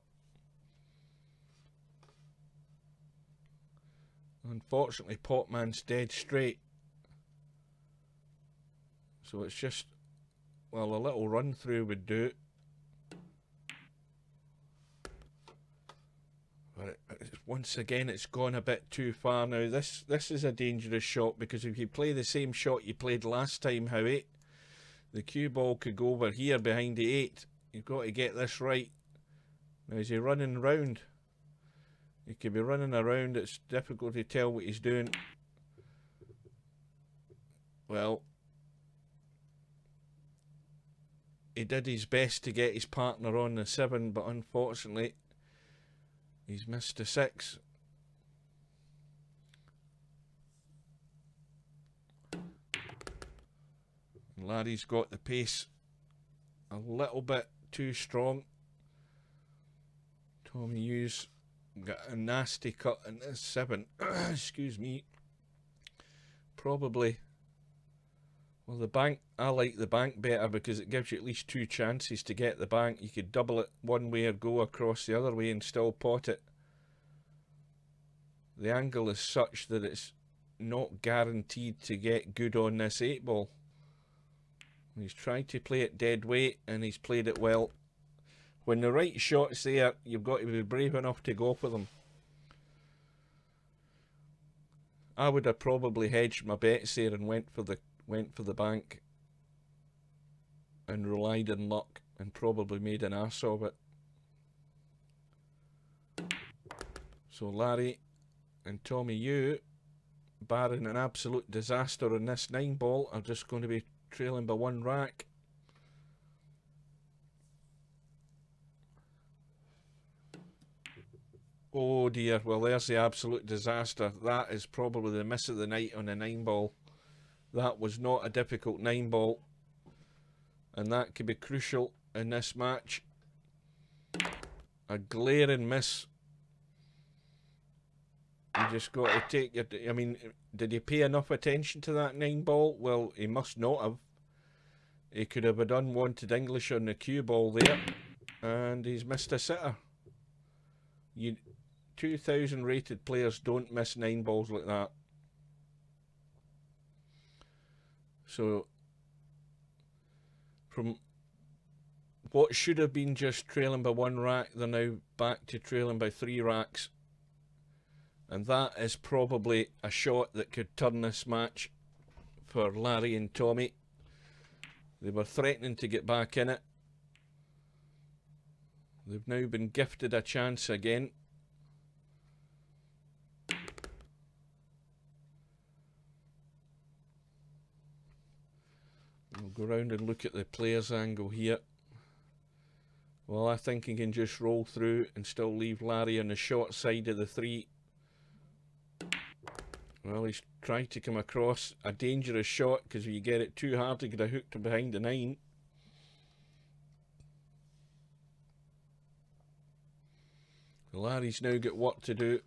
Unfortunately, Potman's dead straight. So it's just, well, a little run through would do. But once again, it's gone a bit too far now. This is a dangerous shot, because if you play the same shot you played last time, Howie, the cue ball could go over here behind the 8. You've got to get this right. Now, is he running round? He could be running around. It's difficult to tell what he's doing. Well, he did his best to get his partner on the 7, but unfortunately he's missed a 6. And Larry's got the pace a little bit too strong. Tommy Hughes got a nasty cut in this 7. Excuse me. Probably, well, the bank, I like the bank better because it gives you at least 2 chances to get the bank. You could double it one way or go across the other way and still pot it. The angle is such that it's not guaranteed to get good on this 8 ball. He's tried to play it dead weight and he's played it well. When the right shot's there, you've got to be brave enough to go for them. I would have probably hedged my bets there and went for the bank and relied on luck and probably made an arse of it. So Larry and Tommy Yu, barring an absolute disaster on this 9 ball, are just going to be trailing by 1 rack. Oh dear, well, there's the absolute disaster. That is probably the miss of the night on a 9 ball. That was not a difficult 9 ball, and that could be crucial in this match. A glaring miss. You just got to take your... I mean, did he pay enough attention to that 9 ball? Well, he must not have. He could have an unwanted English on the cue ball there, and he's missed a sitter. 2,000 rated players don't miss 9 balls like that. So, from what should have been just trailing by 1 rack, they're now back to trailing by 3 racks. And that is probably a shot that could turn this match for Larry and Tommy. They were threatening to get back in it. They've now been gifted a chance again. We'll go round and look at the players' angle here. Well, I think he can just roll through and still leave Larry on the short side of the 3. Well, he's trying to come across a dangerous shot, because if you get it too hard to get a hook to behind the 9. Larry's now got work to do.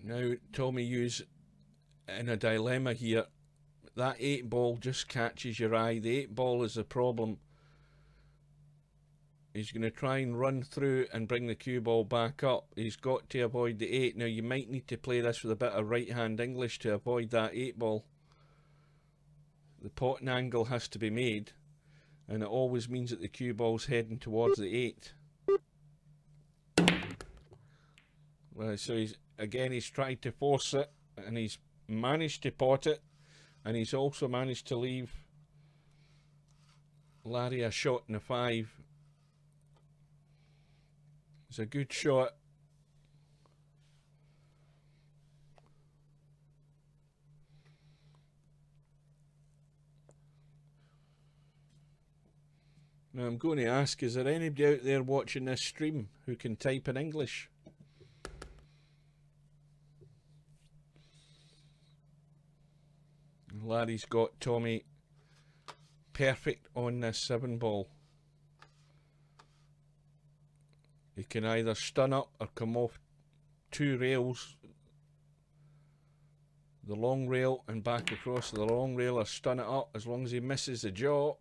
Now Tommy Hughes in a dilemma here. That 8 ball just catches your eye. The 8 ball is the problem. He's going to try and run through and bring the cue ball back up. He's got to avoid the 8. Now you might need to play this with a bit of right hand English to avoid that 8 ball. The potting angle has to be made, and it always means that the cue ball's heading towards the 8. Well, so he's tried to force it, and he's managed to pot it, and he's also managed to leave Larry a shot in the 5. It's a good shot. Now I'm going to ask, is there anybody out there watching this stream who can type in English? Larry's got Tommy perfect on this 7 ball. He can either stun up or come off 2 rails. The long rail and back across the long rail, or stun it up as long as he misses the jaw.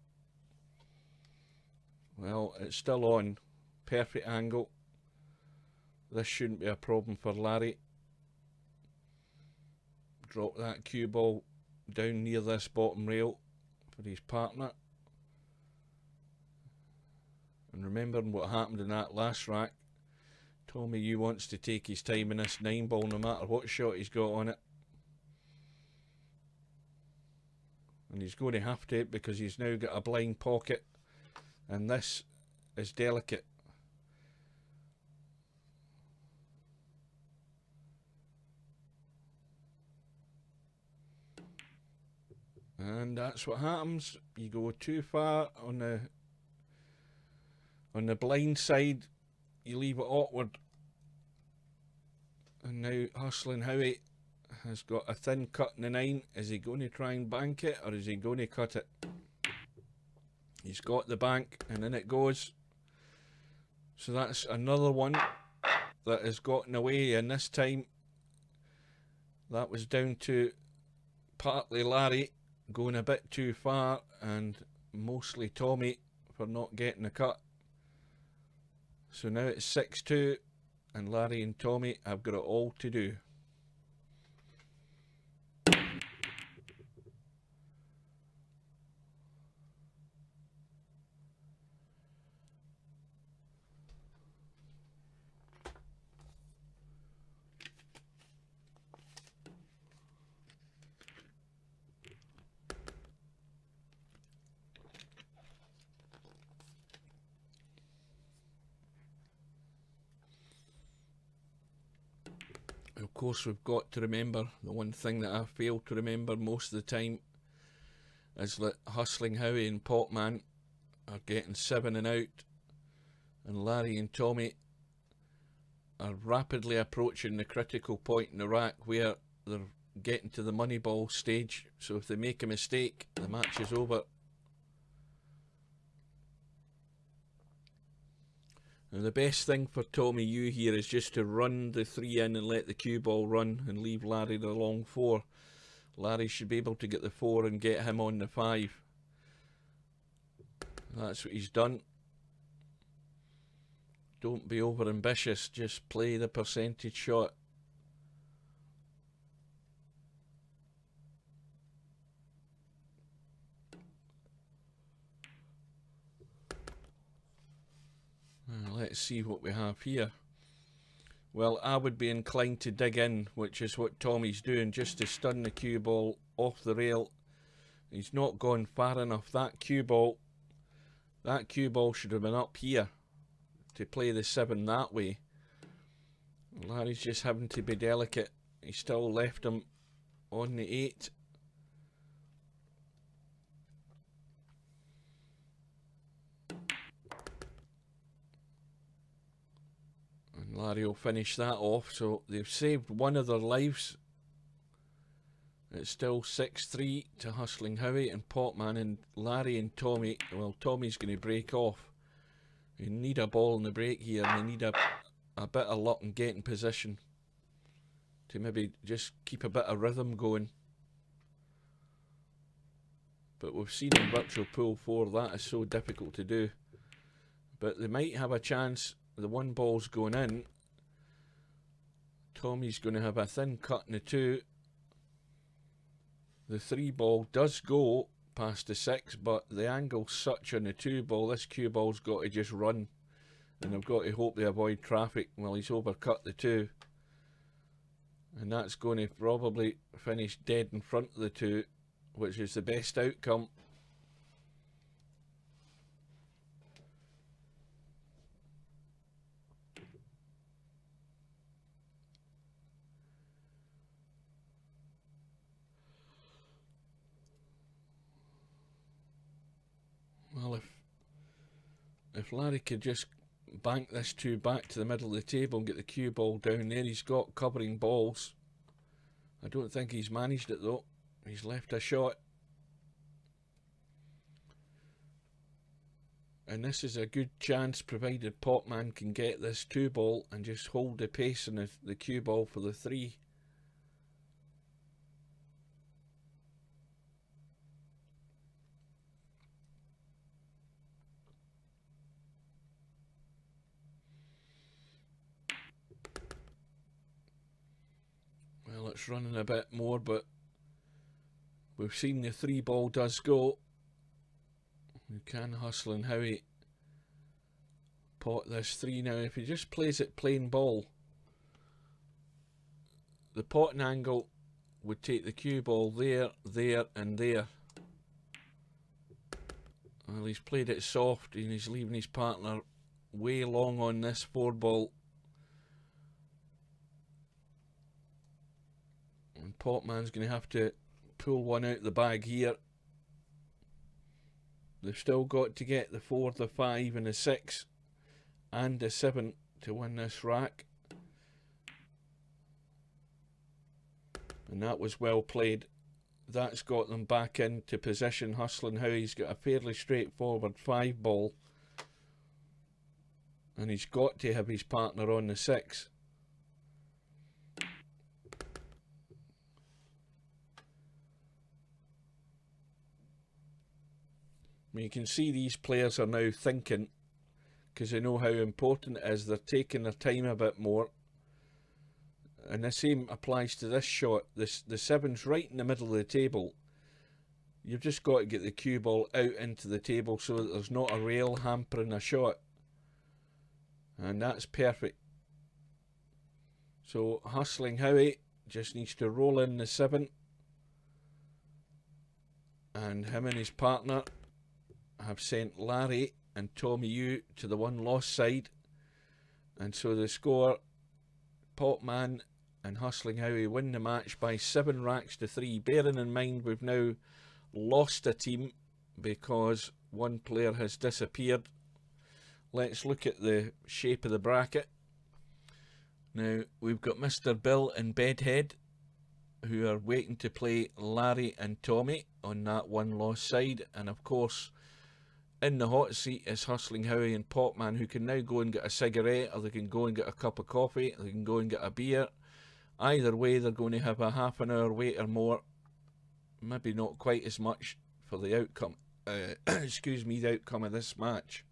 Well, it's still on. Perfect angle. This shouldn't be a problem for Larry. Drop that cue ball down near this bottom rail for his partner. And remembering what happened in that last rack, Tommy Hughes wants to take his time in this 9 ball no matter what shot he's got on it. And he's going to have to, because he's now got a blind pocket, and this is delicate. And that's what happens. You go too far on the blind side, you leave it awkward. And now Hustling Howie has got a thin cut in the 9. Is he going to try and bank it, or is he going to cut it? He's got the bank, and in it goes. So that's another one that has gotten away, and this time that was down to partly Larry going a bit too far, and mostly Tommy for not getting the cut. So now it's 6-2, and Larry and Tommy have got it all to do. Of course, we've got to remember, the one thing that I fail to remember most of the time is that Hustling Howie and Potman are getting 7 and out, and Larry and Tommy are rapidly approaching the critical point in the rack where they're getting to the money ball stage. So if they make a mistake, the match is over. Now the best thing for Tommy Hughes here is just to run the 3 in and let the cue ball run and leave Larry the long 4. Larry should be able to get the 4 and get him on the 5. That's what he's done. Don't be over ambitious, just play the percentage shot. Let's see what we have here. Well, I would be inclined to dig in, which is what Tommy's doing, just to stun the cue ball off the rail. He's not gone far enough. That cue ball should have been up here to play the 7 that way. Larry's just having to be delicate. He still left him on the 8. And Larry will finish that off, so they've saved one of their lives. It's still 6-3 to Hustling Howie and Potman, and Larry and Tommy. Well, Tommy's going to break off. You need a ball in the break here, and they need a bit of luck and get in position to maybe just keep a bit of rhythm going. But we've seen in Virtual Pool 4 that is so difficult to do. But they might have a chance. The 1 ball's going in. Tommy's going to have a thin cut in the 2. The 3 ball does go past the 6, but the angle's such on the 2 ball, this cue ball's got to just run. And I've got to hope they avoid traffic while he's overcut the 2. And that's going to probably finish dead in front of the 2, which is the best outcome. Well, if Larry could just bank this 2 back to the middle of the table and get the cue ball down there, he's got covering balls. I don't think he's managed it though. He's left a shot. And this is a good chance, provided Potman can get this 2 ball and just hold the pace on the cue ball for the 3. Well, it's running a bit more, but we've seen the 3 ball does go. We can hustle and Howie pot this 3 now. If he just plays it plain ball, the potting angle would take the cue ball there, there and there. Well, he's played it soft and he's leaving his partner way long on this 4 ball. And Potman's going to have to pull one out the bag here. They've still got to get the 4, the 5 and the 6 and the 7 to win this rack. And that was well played. That's got them back into position. Hustling Howie's got a fairly straightforward 5 ball. And he's got to have his partner on the 6. You can see these players are now thinking, because they know how important it is. They're taking their time a bit more. And the same applies to this shot. The 7's right in the middle of the table. You've just got to get the cue ball out into the table so that there's not a rail hampering a shot. And that's perfect. So Hustling Howie just needs to roll in the 7. And him and his partner have sent Larry and Tommy U to the 1 lost side. And so the score, Potman and Hustling Howie win the match by 7 racks to 3. Bearing in mind we've now lost a team because 1 player has disappeared. Let's look at the shape of the bracket. Now we've got Mr. Bill and Bedhead, who are waiting to play Larry and Tommy on that 1 lost side. And of course, in the hot seat is Hustling Howie and Potman, who can now go and get a cigarette, or they can go and get a cup of coffee, or they can go and get a beer. Either way, they're going to have a half an hour wait or more. Maybe not quite as much for the outcome. Excuse me, the outcome of this match.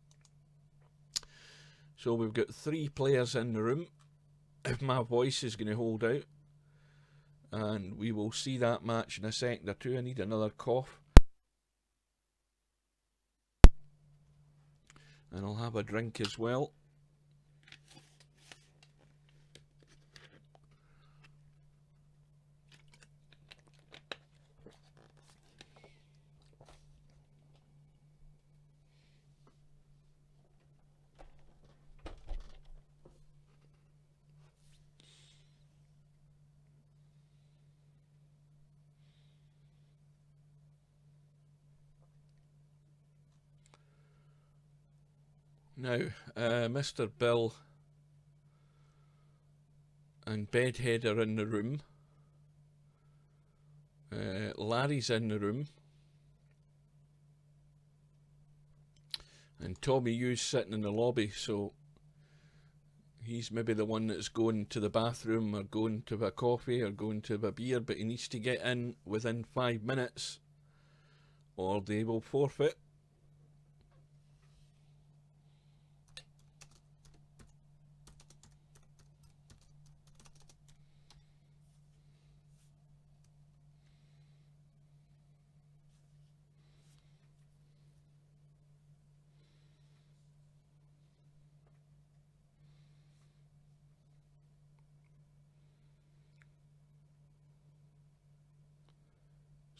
So we've got 3 players in the room. If my voice is going to hold out. And we will see that match in a second or two. I need another cough. And I'll have a drink as well. Now, Mr. Bill and Bedhead are in the room. Larry's in the room. And Tommy U's sitting in the lobby, so he's maybe the one that's going to the bathroom or going to have a coffee or going to have a beer, but he needs to get in within 5 minutes or they will forfeit.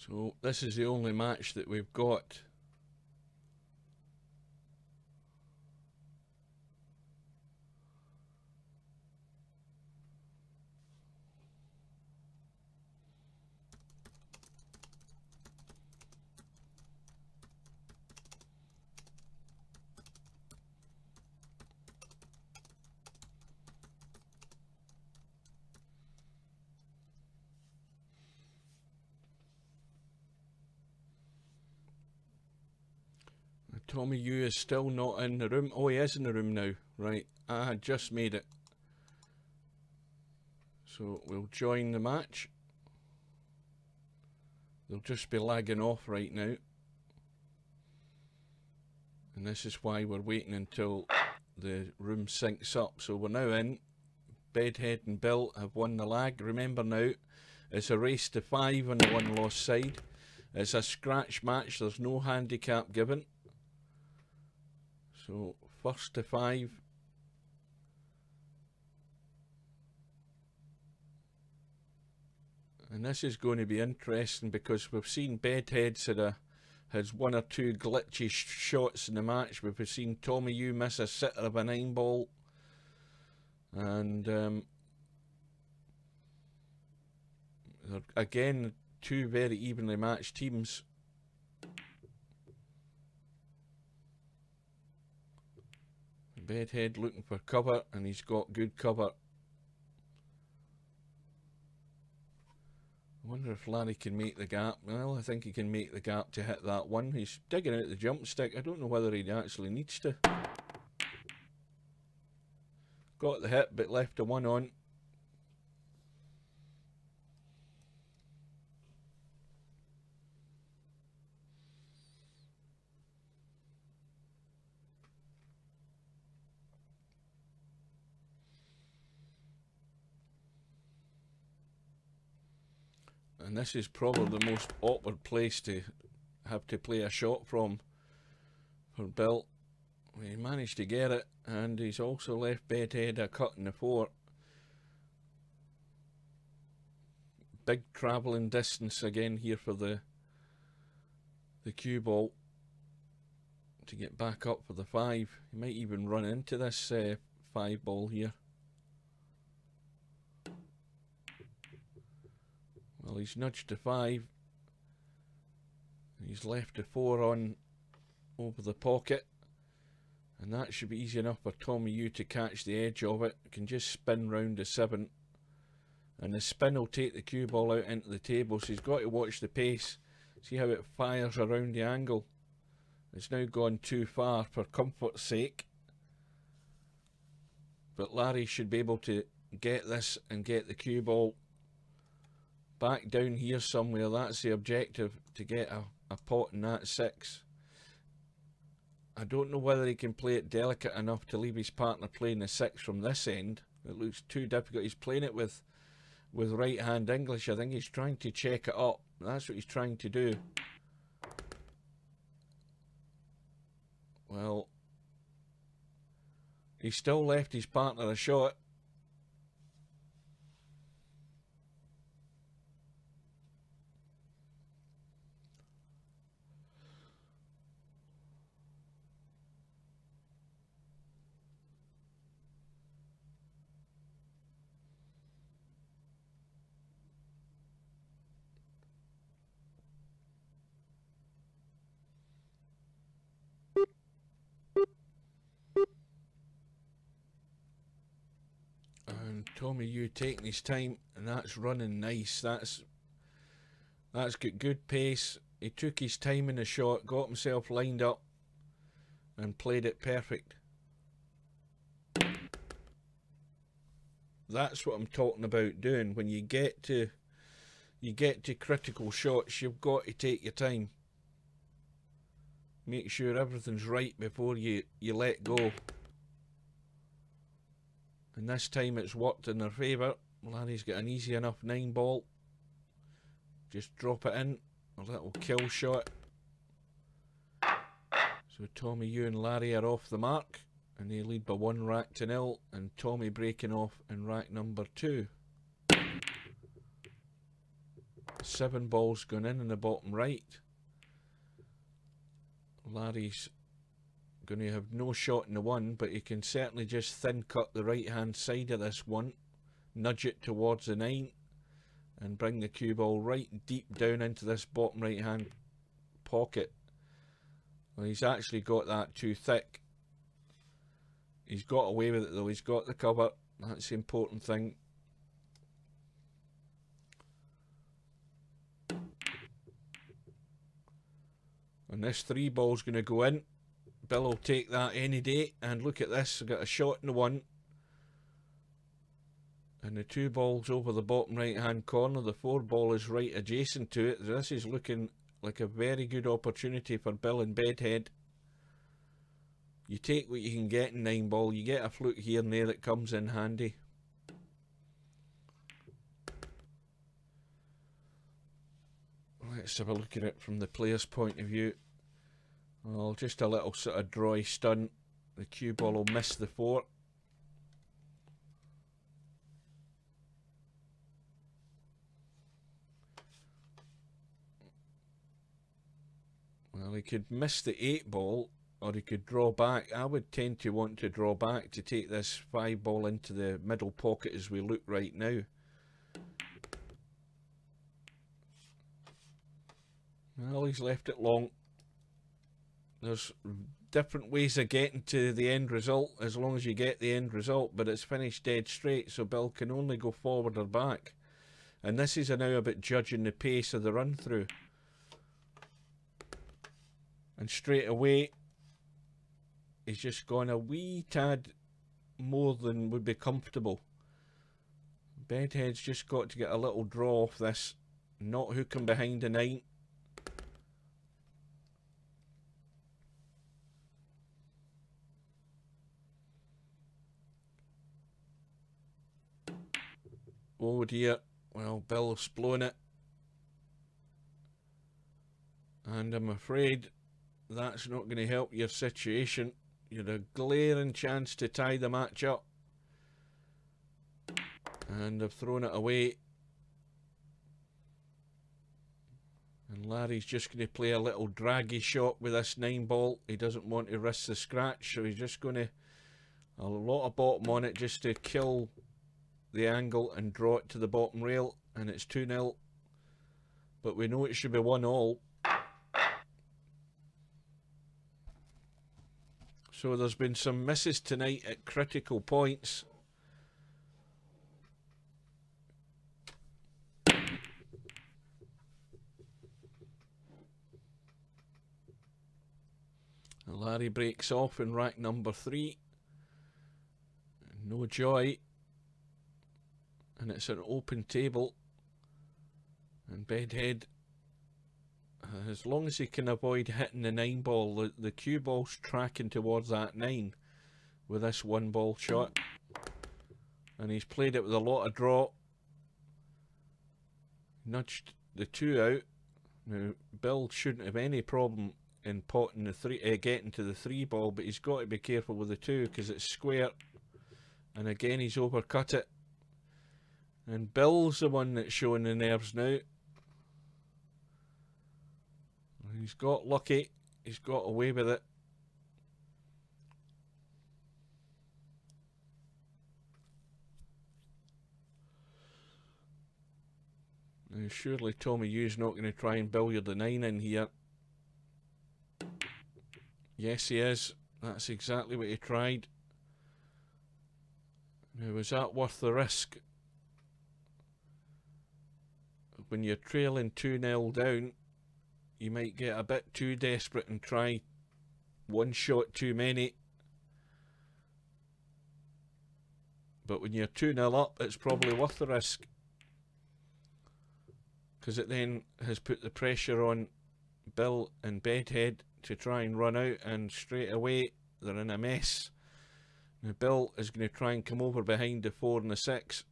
So this is the only match that we've got. Tommy U is still not in the room. Oh, he is in the room now. Right, I had just made it. So we'll join the match. They'll just be lagging off right now. And this is why we're waiting until the room syncs up. So we're now in. Bedhead and Bill have won the lag. Remember now, it's a race to 5 on the one lost side. It's a scratch match. There's no handicap given. So first to 5. And this is going to be interesting because we've seen Bedhead's has 1 or 2 glitchy shots in the match. We've seen Tommy U miss a sitter of a 9-ball. And again, 2 very evenly matched teams. Bedhead looking for cover, and he's got good cover. I wonder if Larry can make the gap. Well, I think he can make the gap to hit that one. He's digging out the jump stick. I don't know whether he actually needs to. Got the hit, but left the one on. And this is probably the most awkward place to have to play a shot from for Bill. He managed to get it, and he's also left Bedhead a cut in the 4. Big travelling distance again here for the cue ball to get back up for the 5. He might even run into this 5 ball here. Well, he's nudged to 5. He's left the 4 on over the pocket. And that should be easy enough for Tommy U to catch the edge of it. Can just spin round the 7. And the spin will take the cue ball out into the table. So he's got to watch the pace. See how it fires around the angle. It's now gone too far for comfort's sake. But Larry should be able to get this and get the cue ball back down here somewhere. That's the objective, to get a pot in that 6. I don't know whether he can play it delicate enough to leave his partner playing the 6 from this end. It looks too difficult. He's playing it with right hand English. I think he's trying to check it up. That's what he's trying to do. Well, he still left his partner a shot. And Tommy Yu taking his time, and that's running nice. That's got good pace. He took his time in the shot, got himself lined up, and played it perfect. That's what I'm talking about doing. When you get to critical shots, you've got to take your time. Make sure everything's right before you let go. And this time it's worked in their favour. Larry's got an easy enough 9-ball. Just drop it in. A little kill shot. So Tommy Yu and Larry are off the mark. And they lead by 1 rack to 0. And Tommy breaking off in rack number 2. 7 balls going in the bottom right. Larry's going to have no shot in the 1, but he can certainly just thin cut the right hand side of this 1, nudge it towards the 9, and bring the cue ball right deep down into this bottom right hand pocket. Well, he's actually got that too thick. He's got away with it though. He's got the cover. That's the important thing. And this 3 ball's going to go in. Bill will take that any day. And look at this. I've got a shot in the 1. And the 2 balls over the bottom right hand corner. The 4 ball is right adjacent to it. This is looking like a very good opportunity for Bill and Bedhead. You take what you can get in 9-ball. You get a fluke here and there that comes in handy. Let's have a look at it from the player's point of view. Well, just a little sort of dry stun. The cue ball will miss the 4. Well, he could miss the 8 ball, or he could draw back. I would tend to want to draw back to take this 5 ball into the middle pocket as we look right now. Well, he's left it long. There's different ways of getting to the end result as long as you get the end result, but it's finished dead straight, so Bill can only go forward or back. And this is now about judging the pace of the run through. And straight away, he's just gone a wee tad more than would be comfortable. Bedhead's just got to get a little draw off this, not hooking behind the 9. Oh dear, well, Bill's blown it. And I'm afraid that's not going to help your situation. You had a glaring chance to tie the match up. And they've thrown it away. And Larry's just going to play a little draggy shot with this 9-ball. He doesn't want to risk the scratch, so he's just going to... a lot of bottom on it just to kill the angle and draw it to the bottom rail, and it's 2-0, but we know it should be 1-all. So there's been some misses tonight at critical points. And Larry breaks off in rack number 3. No joy. And it's an open table, and Bedhead, as long as he can avoid hitting the 9-ball, the cue ball's tracking towards that 9 with this 1-ball shot, and he's played it with a lot of draw. Nudged the 2 out. Now Bill shouldn't have any problem in potting the 3, getting to the 3-ball, but he's got to be careful with the 2 because it's square, and again he's overcut it. And Bill's the one that's showing the nerves now. He's got lucky. He's got away with it. Now surely Tommy Yu's not going to try and billiard the 9 in here. Yes, he is. That's exactly what he tried. Now, was that worth the risk? When you're trailing 2-0 down, you might get a bit too desperate and try one shot too many. But when you're 2-0 up, it's probably worth the risk, because it then has put the pressure on Bill and Bedhead to try and run out, and straight away they're in a mess. Now Bill is going to try and come over behind the 4 and the 6.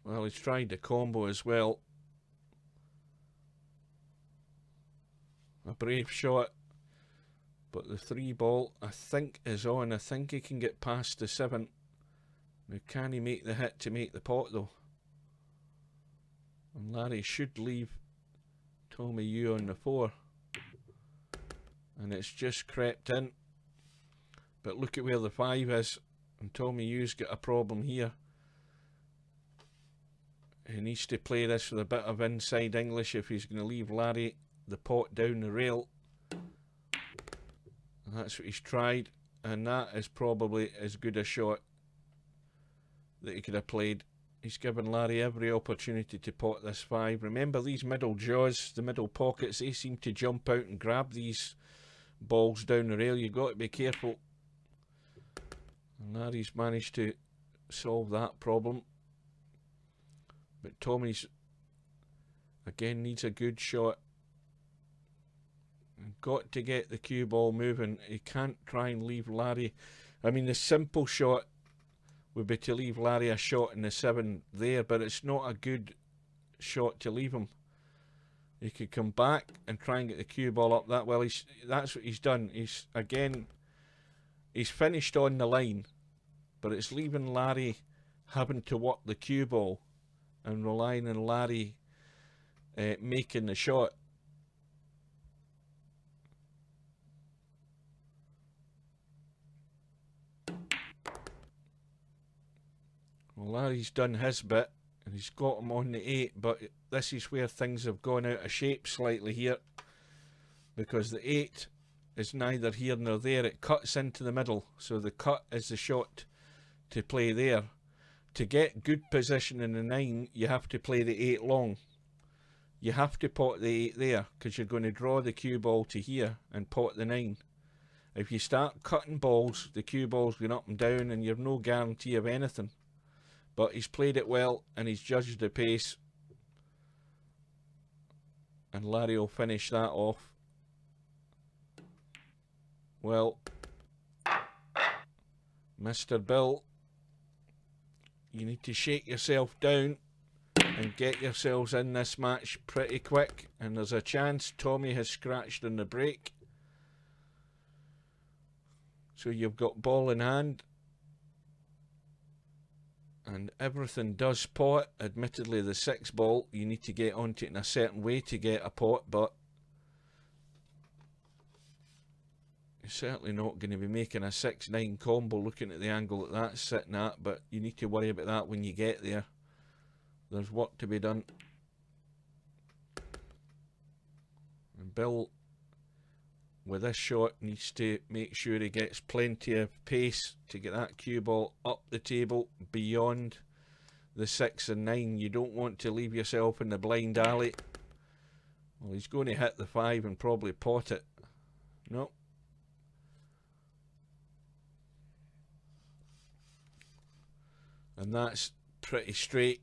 Well, he's tried the combo as well. A brave shot, but the 3-ball I think is on. I think he can get past the 7. Now can he make the hit to make the pot though? And Larry should leave Tommy U on the 4. And it's just crept in. But look at where the 5 is, and Tommy U's got a problem here. He needs to play this with a bit of inside English if he's going to leave Larry the pot down the rail. And that's what he's tried, and that is probably as good a shot that he could have played. He's given Larry every opportunity to pot this 5. Remember, these middle jaws, the middle pockets, they seem to jump out and grab these balls down the rail. You've got to be careful. And Larry's managed to solve that problem. But Tommy's again needs a good shot. Got to get the cue ball moving. He can't try and leave Larry. I mean, the simple shot would be to leave Larry a shot in the 7 there, but it's not a good shot to leave him. He could come back and try and get the cue ball up that well. That's what he's done. He's finished on the line, but it's leaving Larry having to work the cue ball and relying on Larry making the shot. Well, Larry's done his bit and he's got him on the 8, but this is where things have gone out of shape slightly here, because the 8 is neither here nor there. It cuts into the middle, so the cut is the shot to play there. To get good position in the 9, you have to play the 8 long. You have to pot the 8 there, because you're going to draw the cue ball to here and pot the 9. If you start cutting balls, the cue ball's going up and down and you've no guarantee of anything. But he's played it well and he's judged the pace. And Larry will finish that off. Well, Mr. Bill, you need to shake yourself down and get yourselves in this match pretty quick. And there's a chance Tommy has scratched on the break. So you've got ball in hand. And everything does pot. Admittedly, the 6 ball, you need to get onto it in a certain way to get a pot, but you're certainly not going to be making a 6-9 combo looking at the angle that that's sitting at, but you need to worry about that when you get there. There's work to be done. And Bill, with this shot, needs to make sure he gets plenty of pace to get that cue ball up the table beyond the 6 and 9. You don't want to leave yourself in the blind alley. Well, he's going to hit the 5 and probably pot it. No. And that's pretty straight.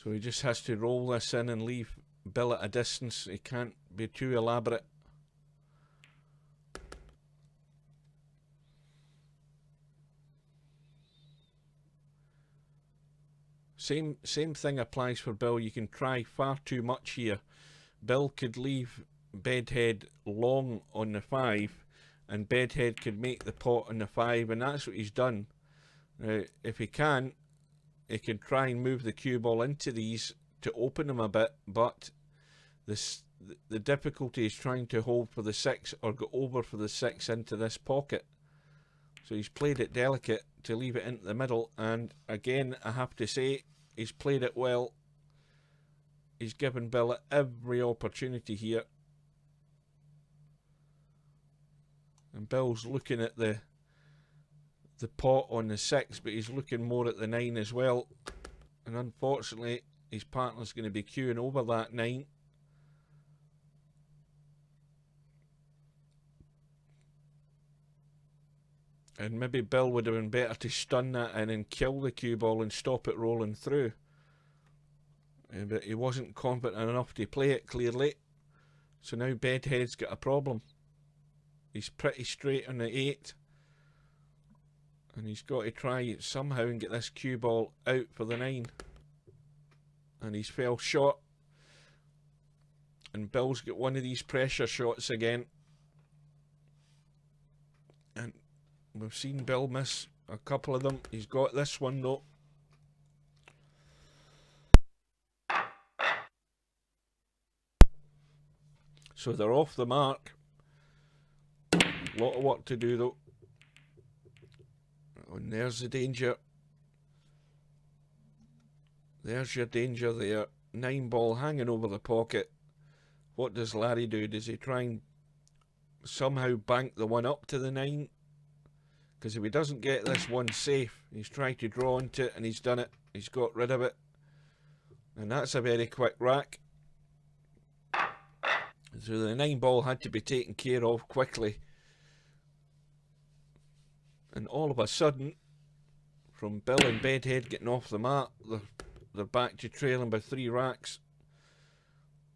So he just has to roll this in and leave Bill at a distance. He can't be too elaborate. Same thing applies for Bill. You can try far too much here. Bill could leave Bedhead long on the 5 and Bedhead could make the pot on the 5, and that's what he's done. Now, if he can, he can try and move the cue ball into these to open them a bit, but the difficulty is trying to hold for the 6 or go over for the 6 into this pocket. So he's played it delicate to leave it into the middle, and again I have to say he's played it well. He's given Bill every opportunity here, and Bill's looking at the the pot on the 6, but he's looking more at the 9 as well. And unfortunately, his partner's going to be queuing over that 9. And maybe Bill would have been better to stun that in and kill the cue ball and stop it rolling through. But he wasn't confident enough to play it clearly. So now Bedhead's got a problem. He's pretty straight on the 8. And he's got to try somehow and get this cue ball out for the 9. And he's fell short. And Bill's got one of these pressure shots again. And we've seen Bill miss a couple of them. He's got this one though. So they're off the mark. A lot of work to do though. And there's the danger. There's your danger there. 9-ball hanging over the pocket. What does Larry do? Does he try and somehow bank the one up to the 9? Because if he doesn't get this one safe, he's tried to draw into it and he's done it. He's got rid of it. And that's a very quick rack. So the 9-ball had to be taken care of quickly. And all of a sudden, from Bill and Bedhead getting off the mat, they're back to trailing by 3 racks.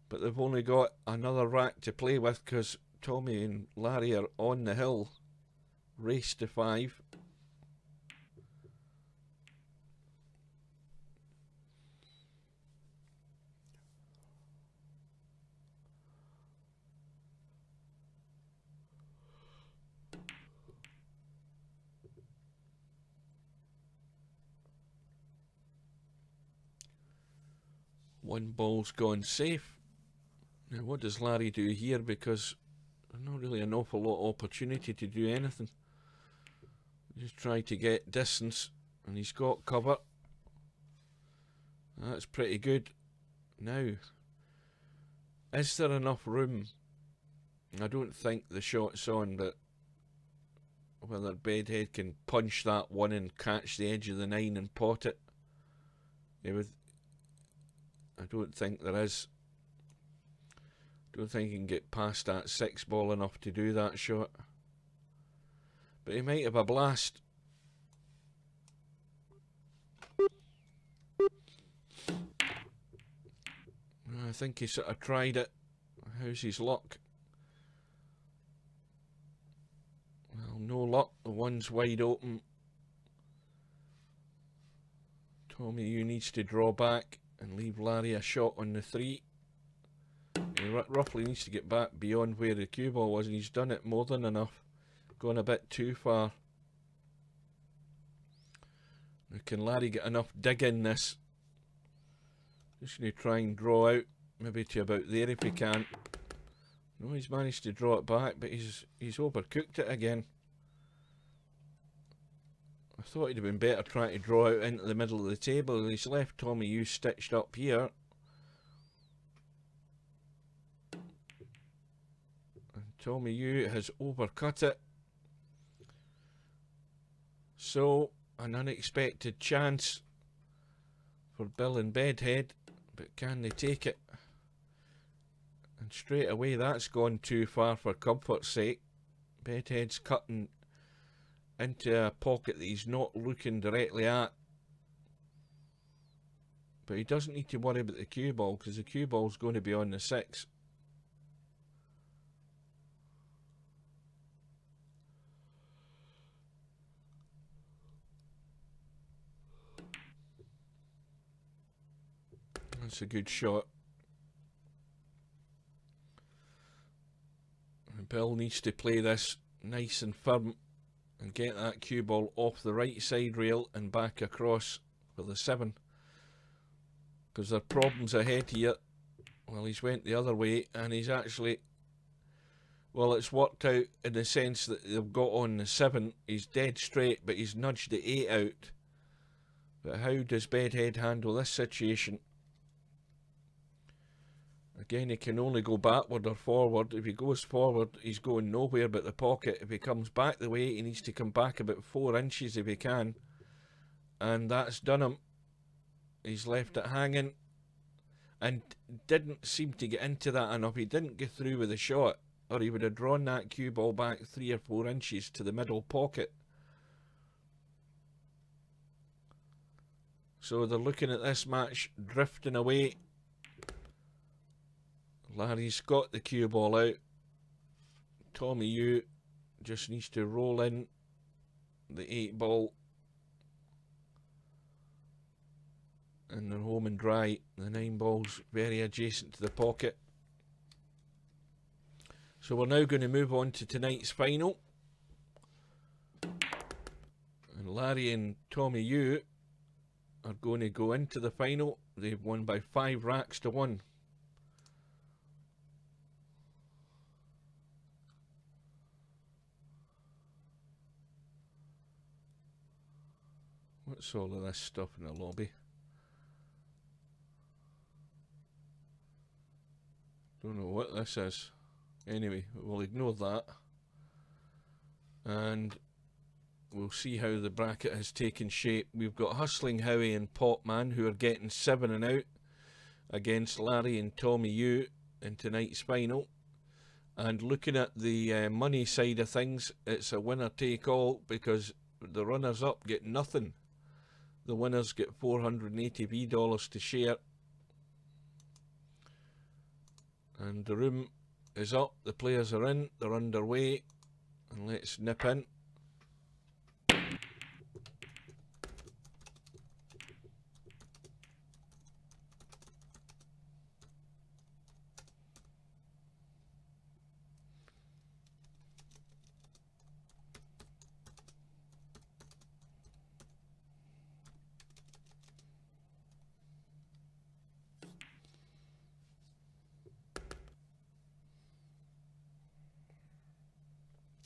But they've only got another rack to play with because Tommy and Larry are on the hill. Race to 5. One ball's gone safe. Now what does Larry do here? Because there's not really an awful lot of opportunity to do anything. Just try to get distance, and he's got cover. That's pretty good. Now, is there enough room? I don't think the shot's on, but whether Bedhead can punch that one and catch the edge of the 9 and pot it. I don't think there is. I don't think he can get past that 6-ball enough to do that shot. But he might have a blast. I think he sort of tried it. How's his luck? Well, no luck. The one's wide open. Tommy, you needs to draw back and leave Larry a shot on the 3. He roughly needs to get back beyond where the cue ball was, and he's done it more than enough. Gone a bit too far. Now, can Larry get enough dig in this? Just going to try and draw out, maybe to about there if he can. No, he's managed to draw it back, but he's overcooked it again. I thought he'd have been better trying to draw out into the middle of the table. He's left Tommy U stitched up here. And Tommy U has overcut it. So, an unexpected chance for Bill and Bedhead, but can they take it? And straight away that's gone too far for comfort's sake. Bedhead's cutting into a pocket that he's not looking directly at. But he doesn't need to worry about the cue ball because the cue ball's going to be on the 6. That's a good shot. And Bill needs to play this nice and firm and get that cue ball off the right side rail and back across for the 7. Because there are problems ahead here. Well, he's went the other way and he's actually... Well, it's worked out in the sense that they've got on the 7. He's dead straight, but he's nudged the 8 out. But how does Bedhead handle this situation? Again, he can only go backward or forward. If he goes forward, he's going nowhere but the pocket. If he comes back the way, he needs to come back about 4 inches if he can. And that's done him. He's left it hanging. And didn't seem to get into that enough. He didn't get through with the shot, or he would have drawn that cue ball back 3 or 4 inches to the middle pocket. So they're looking at this match drifting away. Larry's got the cue ball out. Tommy Yu just needs to roll in the 8 ball. And they're home and dry. The 9 ball's very adjacent to the pocket. So we're now going to move on to tonight's final. And Larry and Tommy Yu are going to go into the final. They've won by 5 racks to 1. What's all of this stuff in the lobby? Don't know what this is. Anyway, we'll ignore that. And we'll see how the bracket has taken shape. We've got Hustling Howie and Popman, who are getting 7 and out against Larry and Tommy Yu in tonight's final. And looking at the money side of things, it's a winner take all, because the runners up get nothing. The winners get $480 to share. And the room is up, the players are in, they're underway, and let's nip in.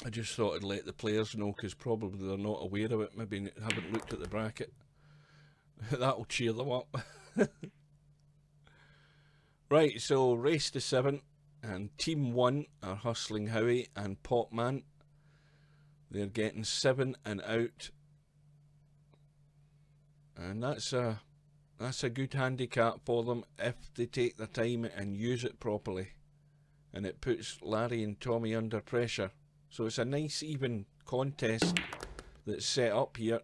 I just thought I'd let the players know, because probably they're not aware of it, maybe haven't looked at the bracket. That'll cheer them up. Right, so race to 7, and team 1 are Hustling Howie and Popman. They're getting 7 and out, and that's a good handicap for them if they take their time and use it properly, and it puts Larry and Tommy under pressure. So it's a nice even contest that's set up here.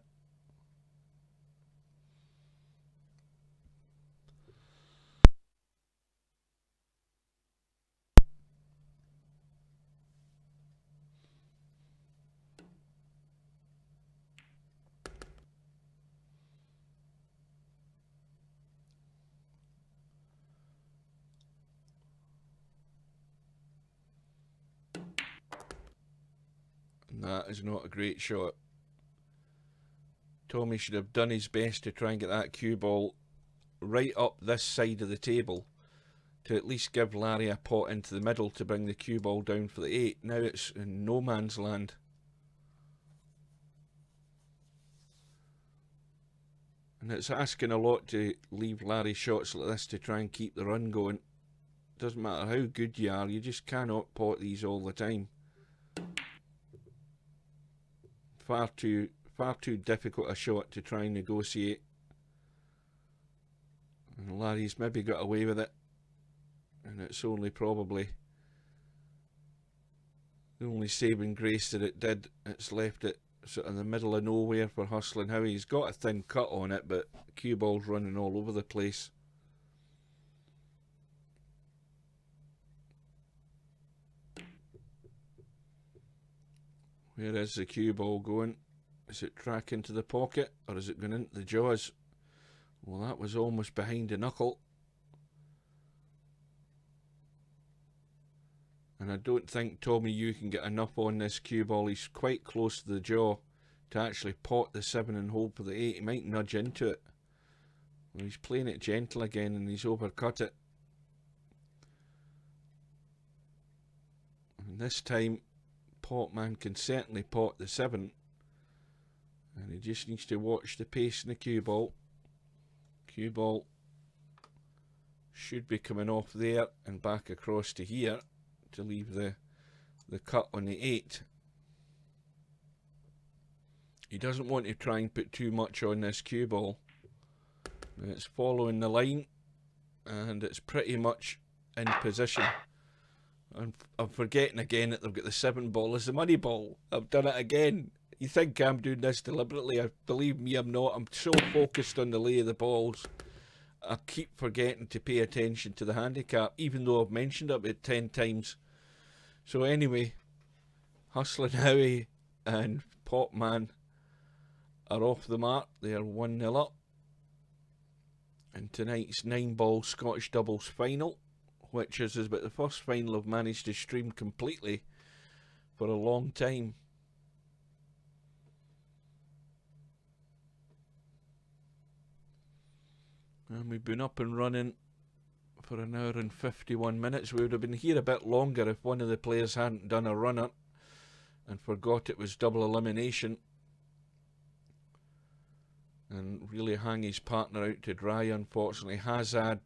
That is not a great shot. Tommy should have done his best to try and get that cue ball right up this side of the table to at least give Larry a pot into the middle to bring the cue ball down for the 8. Now it's in no man's land. And it's asking a lot to leave Larry shots like this to try and keep the run going. Doesn't matter how good you are, you just cannot pot these all the time. Far too difficult a shot to try and negotiate. And Larry's maybe got away with it, and it's only probably the only saving grace that it did. It's left it sort of in the middle of nowhere for Hustling Howie. He's got a thin cut on it, but cue ball's running all over the place. Where is the cue ball going? Is it tracking to the pocket, or is it going into the jaws? Well, that was almost behind the knuckle. And I don't think Tommy Yu can get enough on this cue ball. He's quite close to the jaw to actually pot the 7 and hold for the 8. He might nudge into it. Well, he's playing it gentle again, and he's overcut it. And this time, Popman can certainly pot the 7, and he just needs to watch the pace in the cue ball. Cue ball should be coming off there and back across to here to leave the cut on the 8. He doesn't want to try and put too much on this cue ball. It's following the line and it's pretty much in position. I'm forgetting again that they've got the 7-ball as the money ball. I've done it again. You think I'm doing this deliberately? Believe me, I'm not. I'm so focused on the lay of the balls. I keep forgetting to pay attention to the handicap, even though I've mentioned it about 10 times. So anyway, Hustling Howie and Popman are off the mark. They are 1-0 up in tonight's 9-ball Scotch doubles final, which is about the first final I've managed to stream completely for a long time. And we've been up and running for an hour and 51 minutes. We would have been here a bit longer if one of the players hadn't done a runner and forgot it was double elimination and really hang his partner out to dry. Unfortunately, Hazard,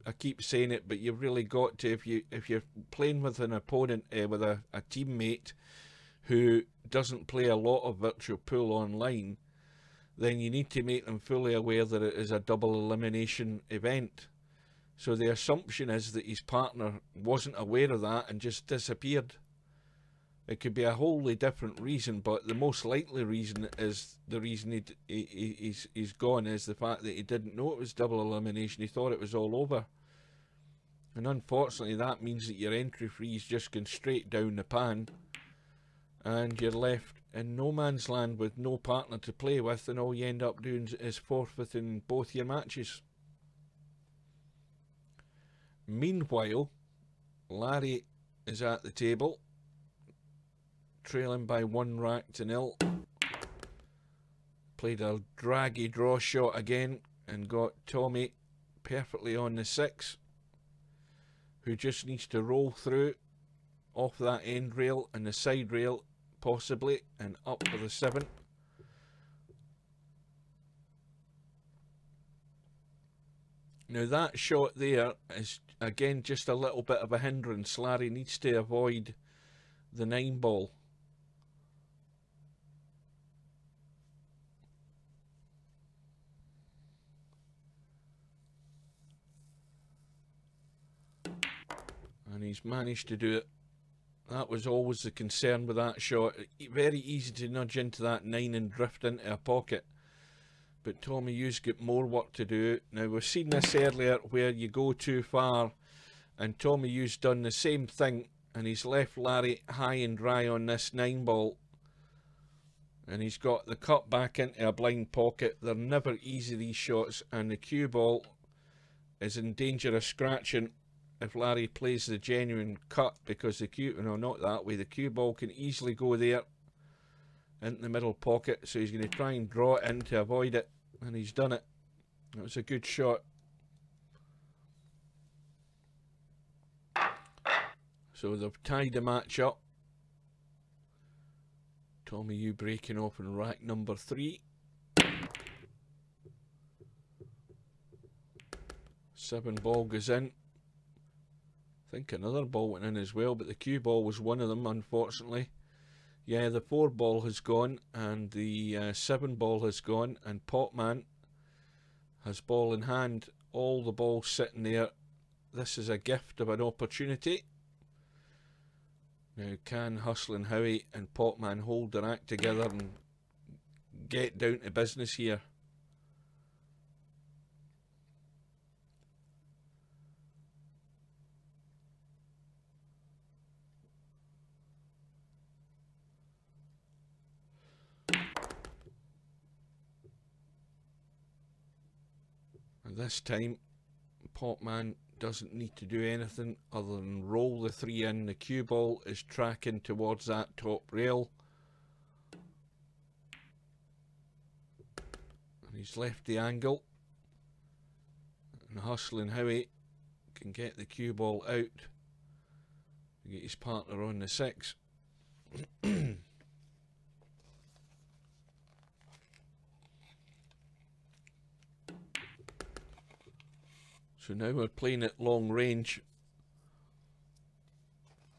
I keep saying it, but you've really got to, if you're playing with an opponent, with a teammate who doesn't play a lot of virtual pool online, then you need to make them fully aware that it is a double elimination event. So the assumption is that his partner wasn't aware of that and just disappeared. It could be a wholly different reason, but the most likely reason is the reason he's gone is the fact that he didn't know it was double elimination. He thought it was all over. And unfortunately that means that your entry fee is just going straight down the pan and you're left in no man's land with no partner to play with, and all you end up doing is forfeiting both your matches. Meanwhile, Larry is at the table, trailing by 1-0. Played a draggy draw shot again and got Tommy perfectly on the 6, who just needs to roll through off that end rail and the side rail possibly and up for the 7. Now that shot there is again just a little bit of a hindrance. Larry needs to avoid the 9-ball. And he's managed to do it. That was always the concern with that shot. Very easy to nudge into that 9 and drift into a pocket. But Tommy Hughes got more work to do. Now we've seen this earlier where you go too far, and Tommy Hughes done the same thing and he's left Larry high and dry on this 9-ball. And he's got the cut back into a blind pocket. They're never easy, these shots, and the cue ball is in danger of scratching if Larry plays the genuine cut, because the cue, no, not that way, the cue ball can easily go there in the middle pocket, so he's going to try and draw it in to avoid it, and he's done it. That was a good shot. So they've tied the match up. Tommy Hughes breaking open rack number 3. 7-ball goes in. I think another ball went in as well, but the cue ball was one of them, unfortunately. Yeah, the 4-ball has gone and the 7-ball has gone, and Popman has ball in hand. All the balls sitting there. This is a gift of an opportunity. Now, can Hustling Howie and Popman hold their act together and get down to business here? And this time, Popman doesn't need to do anything other than roll the 3 in. The cue ball is tracking towards that top rail. And he's left the angle. And Hustling Howie can get the cue ball out to get his partner on the 6. So now we're playing at long range,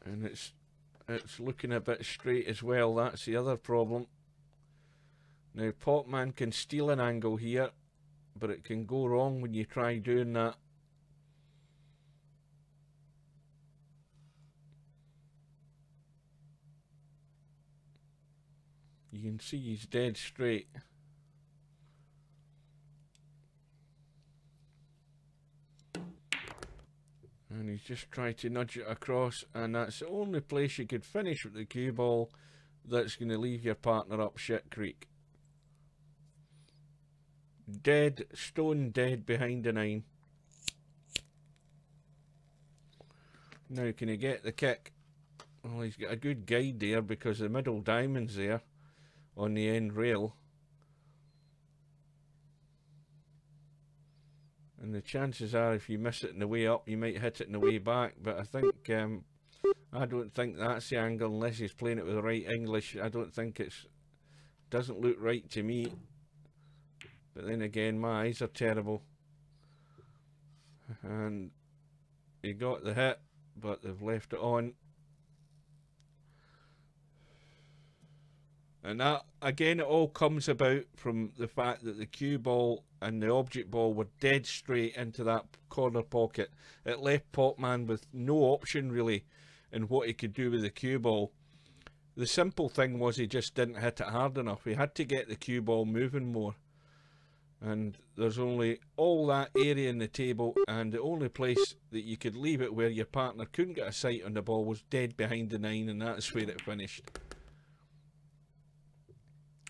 and it's looking a bit straight as well. That's the other problem. Now Potman can steal an angle here, but it can go wrong when you try doing that. You can see he's dead straight. And he's just trying to nudge it across, and that's the only place you could finish with the cue ball that's going to leave your partner up shit creek. Dead, stone dead behind the 9. Now can he get the kick? Well, he's got a good guide there because the middle diamond's there on the end rail. And the chances are if you miss it in the way up, you might hit it in the way back. But I think, I don't think that's the angle unless he's playing it with the right English. I don't think doesn't look right to me. But then again, my eyes are terrible. And he got the hit, but they've left it on. And that, again, it all comes about from the fact that the cue ball and the object ball were dead straight into that corner pocket. It left Potman with no option really in what he could do with the cue ball. The simple thing was he just didn't hit it hard enough. He had to get the cue ball moving more. And there's only all that area in the table, and the only place that you could leave it where your partner couldn't get a sight on the ball was dead behind the 9, and that's where it finished.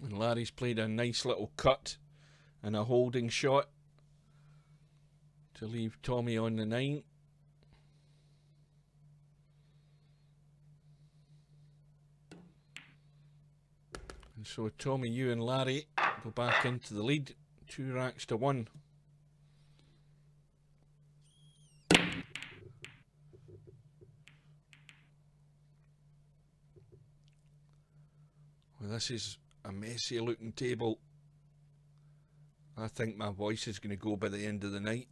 And Larry's played a nice little cut and a holding shot to leave Tommy on the 9. And so Tommy, you and Larry go back into the lead, 2 racks to 1. Well, this is a messy looking table. I think my voice is going to go by the end of the night.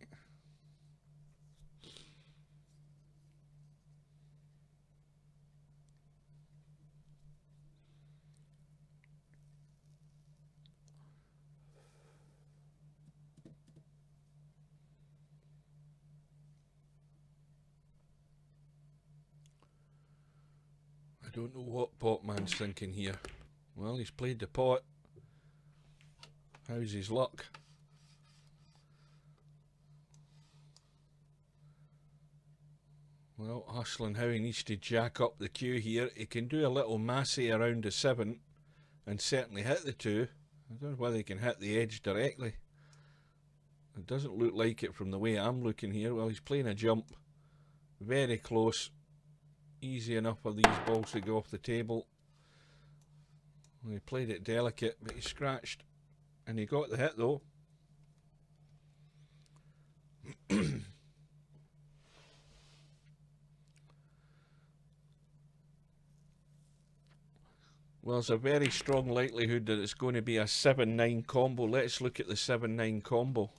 I don't know what Potman's thinking here. Well, he's played the pot. How's his luck? Well, Hustling Howie needs to jack up the cue here. He can do a little massey around the 7 and certainly hit the 2. I don't know whether he can hit the edge directly. It doesn't look like it from the way I'm looking here. Well, he's playing a jump. Very close. Easy enough for these balls to go off the table. Well, he played it delicate, but he scratched. And he got the hit though. Well, there's a very strong likelihood that it's going to be a 7-9 combo. Let's look at the 7-9 combo.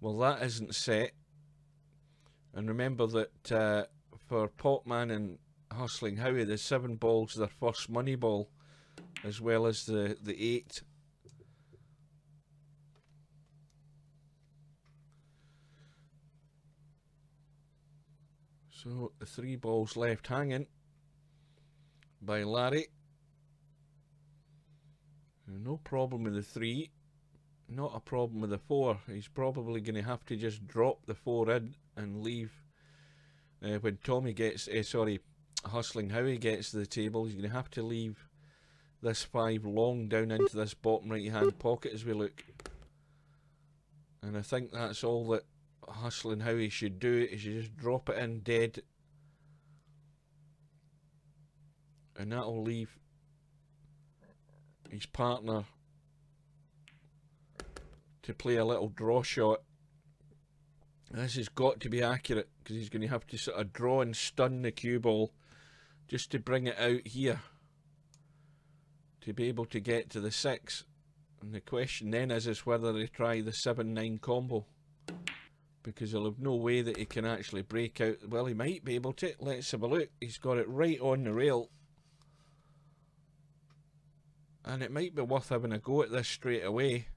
Well, that isn't set. And remember that for Potman and Hustling Howie, the 7 ball's their first money ball, as well as the 8. So the 3 balls left hanging by Larry. No problem with the 3, not a problem with the 4. He's probably going to have to just drop the 4 in and leave when Tommy gets, Hustling Howie gets to the table. He's going to have to leave this 5 long down into this bottom right hand pocket as we look. And I think that's all that Hustling Howie should do, is you just drop it in dead. And that'll leave his partner to play a little draw shot. This has got to be accurate, because he's going to have to sort of draw and stun the cue ball just to bring it out here to be able to get to the 6. And the question then is whether they try the 7-9 combo. because he'll have no way that he can actually break out. Well, he might be able to. Let's have a look. He's got it right on the rail. And it might be worth having a go at this straight away.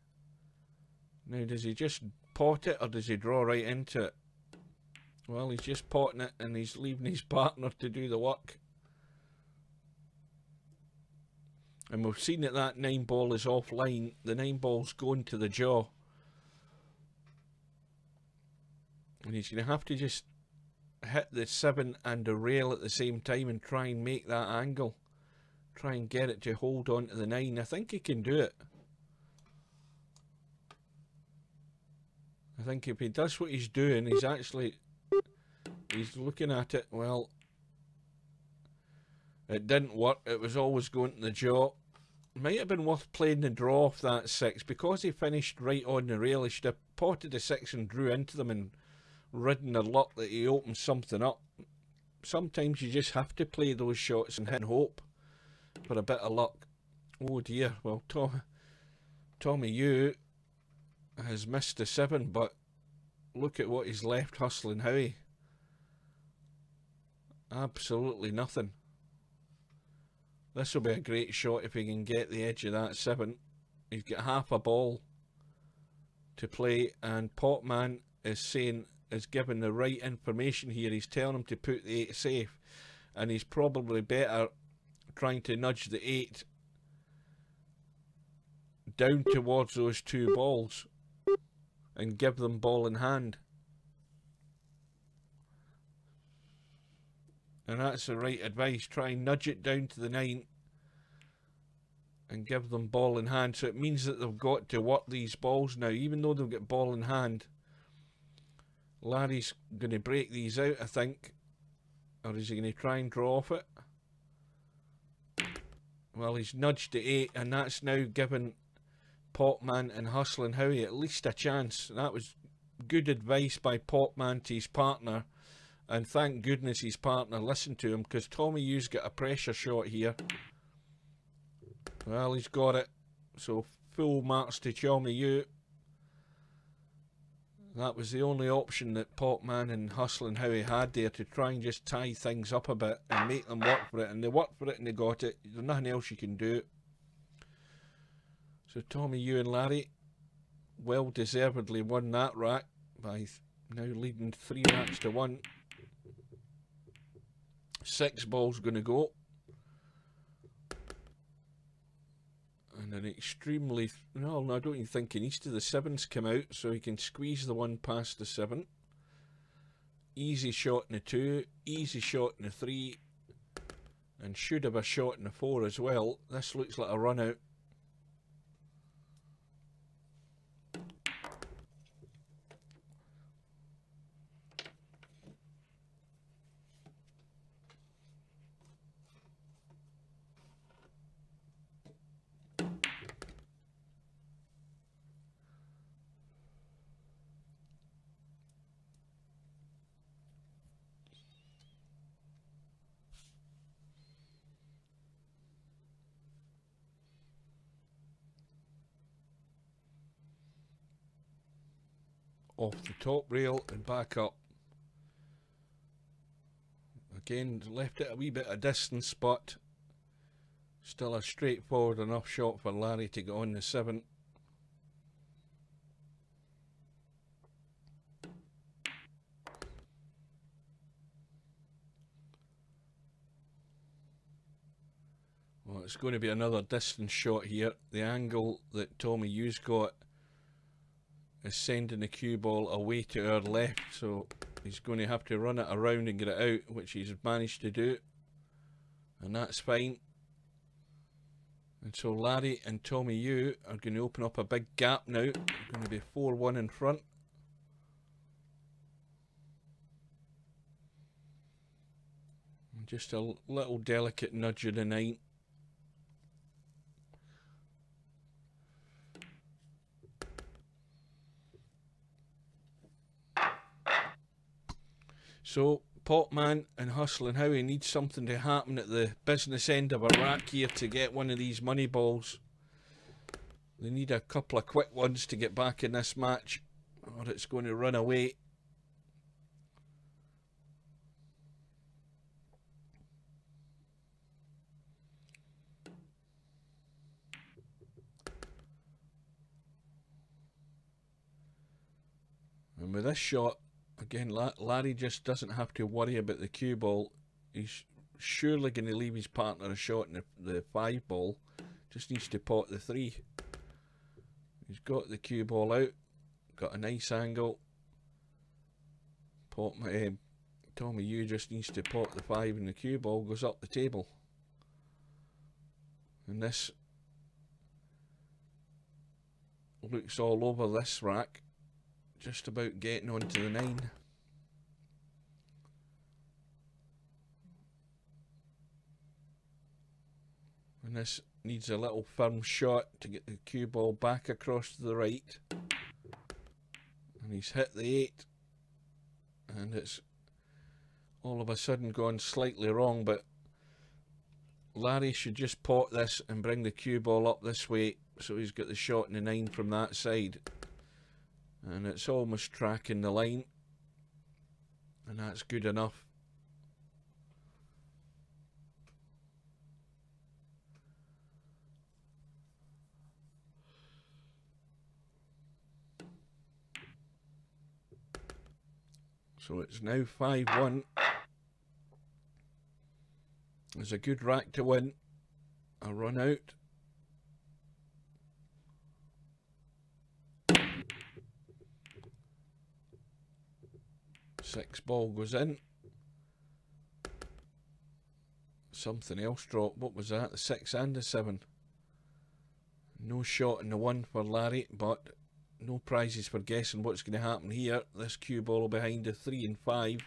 Now, does he just pot it or does he draw right into it? Well, he's just potting it and he's leaving his partner to do the work. And we've seen that that 9-ball is offline. The 9-ball's going to the jaw. And he's going to have to just hit the 7 and the rail at the same time and try and make that angle. Try and get it to hold on to the 9. I think he can do it. I think if he does what he's doing, he's looking at it. Well, it didn't work. It was always going to the jaw. Might have been worth playing the draw off that 6. Because he finished right on the rail, he should have potted the 6 and drew into them and ridden the luck that he opened something up. Sometimes you just have to play those shots and hope for a bit of luck. Oh dear. Well, Tommy Yu has missed the 7, but look at what he's left Hustling Howie. Absolutely nothing. This will be a great shot if he can get the edge of that 7. He's got half a ball to play, and Potman is given the right information here. He's telling him to put the 8 safe, and he's probably better trying to nudge the 8 down towards those 2 balls and give them ball in hand. And that's the right advice. Try and nudge it down to the 9 and give them ball in hand. So it means that they've got to work these balls now. Even though they've got ball in hand, Larry's going to break these out, I think. Or is he going to try and draw off it? Well, he's nudged the 8, and that's now given Potman and Hustling Howie at least a chance. That was good advice by Potman to his partner, and thank goodness his partner listened to him, because Tommy Yu's got a pressure shot here. Well, he's got it, so full marks to Tommy Yu. That was the only option that Potman and Hustling Howie had there, to try and just tie things up a bit and make them work for it, and they worked for it and they got it. There's nothing else you can do. So Tommy Yu and Larry well deservedly won that rack by now leading 3 racks to 1. 6 balls going to go. And an extremely... No, I don't even think he needs to. The 7's come out, so he can squeeze the 1 past the 7. Easy shot in the 2. Easy shot in the 3. And should have a shot in the 4 as well. This looks like a run out. Off the top rail and back up. Again, left it a wee bit of distance, but still a straightforward enough shot for Larry to get on the 7. Well, it's going to be another distance shot here. The angle that Tommy Yu's got is sending the cue ball away to our left, so he's going to have to run it around and get it out, which he's managed to do, and that's fine. And so Larry and Tommy Yu are going to open up a big gap now. They're going to be 4-1 in front. And just a little delicate nudge of the 9. So, Potman and Hustling Howie need something to happen at the business end of a rack here to get one of these money balls. They need a couple of quick ones to get back in this match, or it's going to run away. And with this shot, again, Larry just doesn't have to worry about the cue ball. He's surely going to leave his partner a shot in the 5 ball. Just needs to pot the 3. He's got the cue ball out, got a nice angle. Tommy Yu just needs to pot the 5 and the cue ball goes up the table. And this looks all over this rack, just about getting onto the 9. And this needs a little firm shot to get the cue ball back across to the right. And he's hit the 8. And it's all of a sudden gone slightly wrong, but Larry should just pot this and bring the cue ball up this way, so he's got the shot in the 9 from that side. And it's almost tracking the line, and that's good enough. So it's now 5-1. There's a good rack to win. A run out. Six ball goes in. Something else dropped. What was that? The 6 and the 7. No shot in the 1 for Larry, but no prizes for guessing what's going to happen here. This cue ball behind the 3 and 5.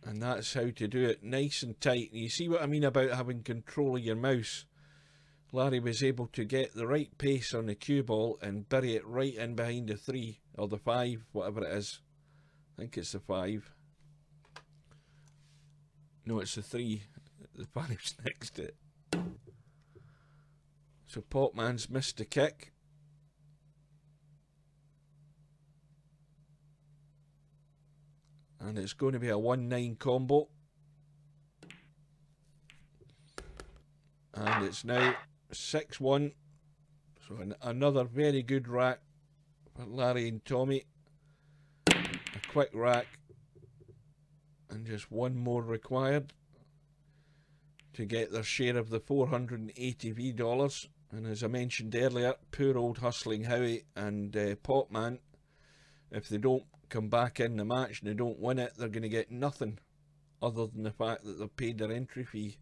And that's how to do it, nice and tight. And you see what I mean about having control of your mouse. Larry was able to get the right pace on the cue ball and bury it right in behind the 3 or the 5, whatever it is. I think it's the 5. No, it's the 3. The 5's next to it. So Potman's missed the kick. And it's going to be a 1-9 combo. And it's now 6-1. So another very good rack for Larry and Tommy. A quick rack. And just one more required to get their share of the $480. And as I mentioned earlier, poor old Hustling Howie and Potman, if they don't come back in the match and they don't win it, they're going to get nothing other than the fact that they've paid their entry fee.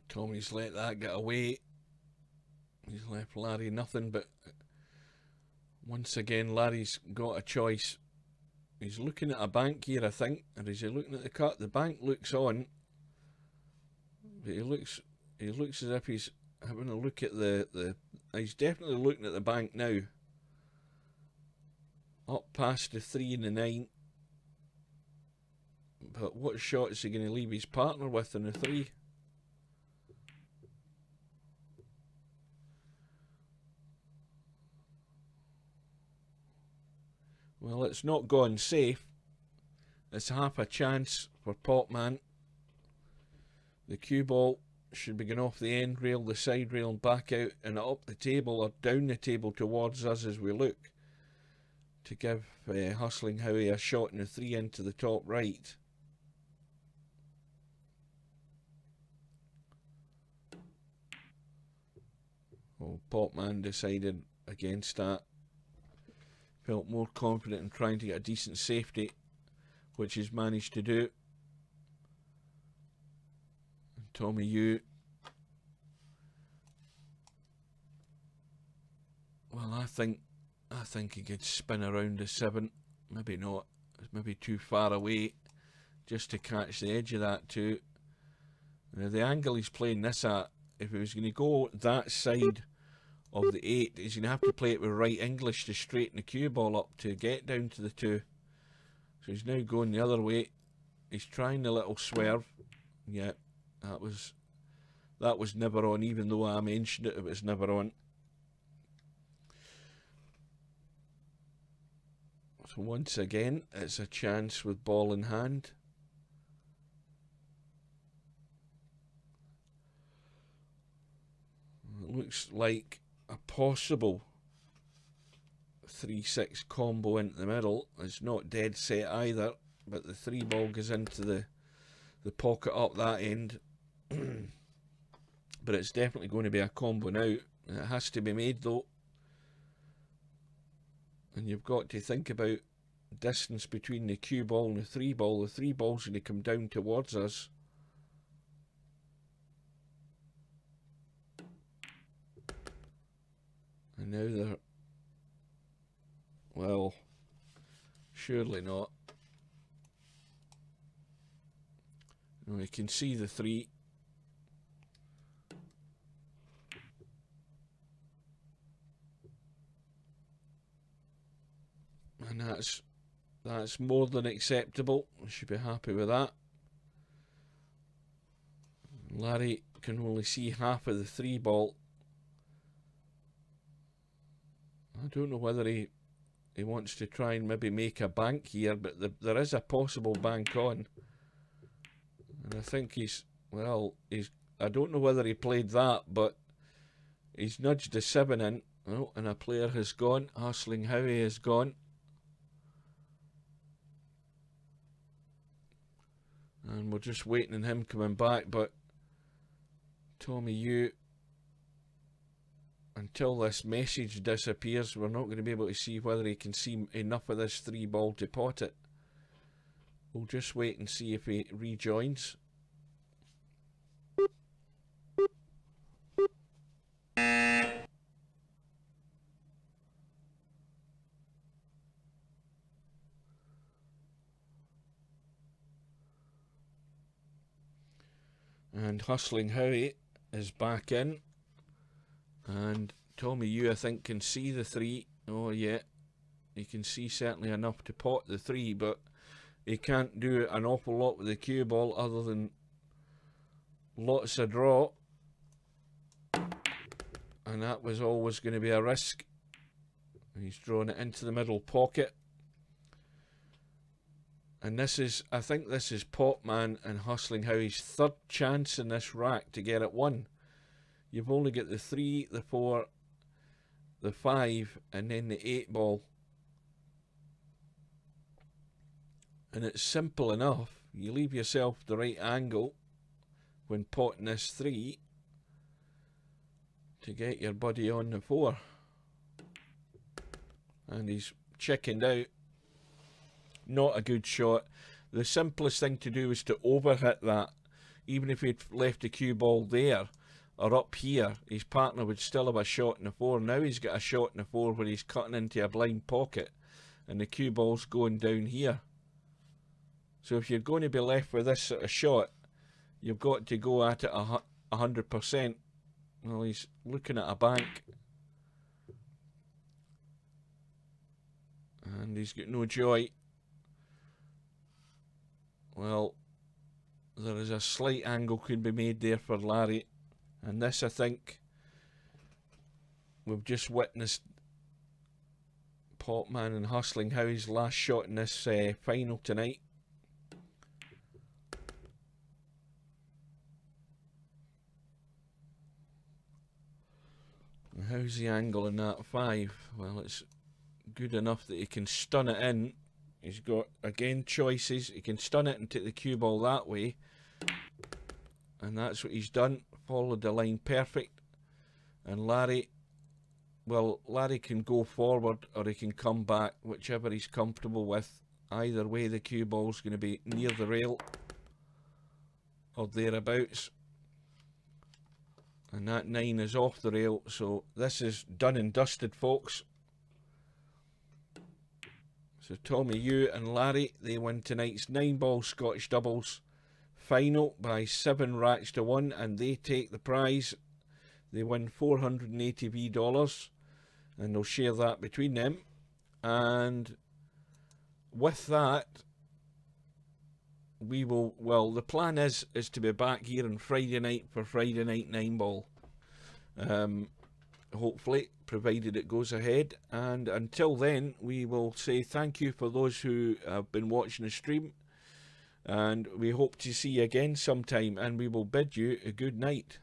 Tommy's let that get away. He's left Larry nothing, but once again Larry's got a choice. He's looking at a bank here, I think, or is he looking at the cut? The bank looks on, but he looks as if he's having a look at he's definitely looking at the bank now. Up past the 3 and the 9. But what shot is he going to leave his partner with in the 3? Well, it's not gone safe. It's half a chance for Potman. The cue ball should be going off the end rail, the side rail, and back out and up the table or down the table towards us as we look to give Hustling Howie a shot in the 3 into the top right. Well, Potman decided against that. Felt more confident in trying to get a decent safety, which he's managed to do. And Tommy Yu, well, I think he could spin around the 7. Maybe not. It's maybe too far away just to catch the edge of that too. Now the angle he's playing this at, if he was going to go that side of the 8. He's going to have to play it with right English to straighten the cue ball up to get down to the 2. So he's now going the other way. He's trying a little swerve. Yeah, that was never on, even though I mentioned it, it was never on. So once again, it's a chance with ball in hand. It looks like a possible 3-6 combo into the middle. It's not dead set either, but the 3 ball goes into the pocket up that end. But it's definitely going to be a combo now. It has to be made though. And you've got to think about distance between the cue ball and the 3 ball. The 3 ball's going to come down towards us. And now they're... well, surely not. No, you can see the 3. And that's more than acceptable. I should be happy with that. Larry can only see half of the 3 ball. I don't know whether he wants to try and maybe make a bank here, but there is a possible bank on. And I think he's I don't know whether he played that, but he's nudged the 7 in. Oh, and a player has gone. Hustling Howie has gone. And we're just waiting on him coming back, but Tommy Yu, until this message disappears, we're not going to be able to see whether he can see enough of this 3 ball to pot it. We'll just wait and see if he rejoins. And Hustling Howie is back in. And Tommy Yu, I think, can see the 3. Oh, yeah. He can see certainly enough to pot the 3, but he can't do an awful lot with the cue ball other than lots of draw. And that was always going to be a risk. He's drawn it into the middle pocket. And this is, I think this is Potman and Hustling Howie's 3rd chance in this rack to get it 1. You've only got the 3, the 4, the 5, and then the 8 ball. And it's simple enough. You leave yourself the right angle when potting this 3 to get your buddy on the 4. And he's chickened out. Not a good shot. The simplest thing to do is to overhit that. Even if he'd left the cue ball there or up here, his partner would still have a shot in the 4. Now he's got a shot in the 4 where he's cutting into a blind pocket and the cue ball's going down here. So if you're going to be left with this sort of shot, you've got to go at it 100%. Well, he's looking at a bank. And he's got no joy. Well, there is a slight angle could be made there for Larry. And this, I think, we've just witnessed Potman and Hustling Howie's last shot in this final tonight. And how's the angle in that 5? Well, it's good enough that he can stun it in. He's got, again, choices. He can stun it and take the cue ball that way. And that's what he's done. Followed the line perfect. And Larry, well, Larry can go forward or he can come back, whichever he's comfortable with. Either way, the cue ball's going to be near the rail or thereabouts. And that 9 is off the rail. So this is done and dusted, folks. So Tommy Yu and Larry, they win tonight's 9-ball Scottish doubles final by 7 racks to 1, and they take the prize. they win $480, and they'll share that between them. And with that, we will, well, the plan is to be back here on Friday night for Friday night 9ball. Hopefully, provided it goes ahead. And until then, we will say thank you for those who have been watching the stream, and we hope to see you again sometime, and we will bid you a good night.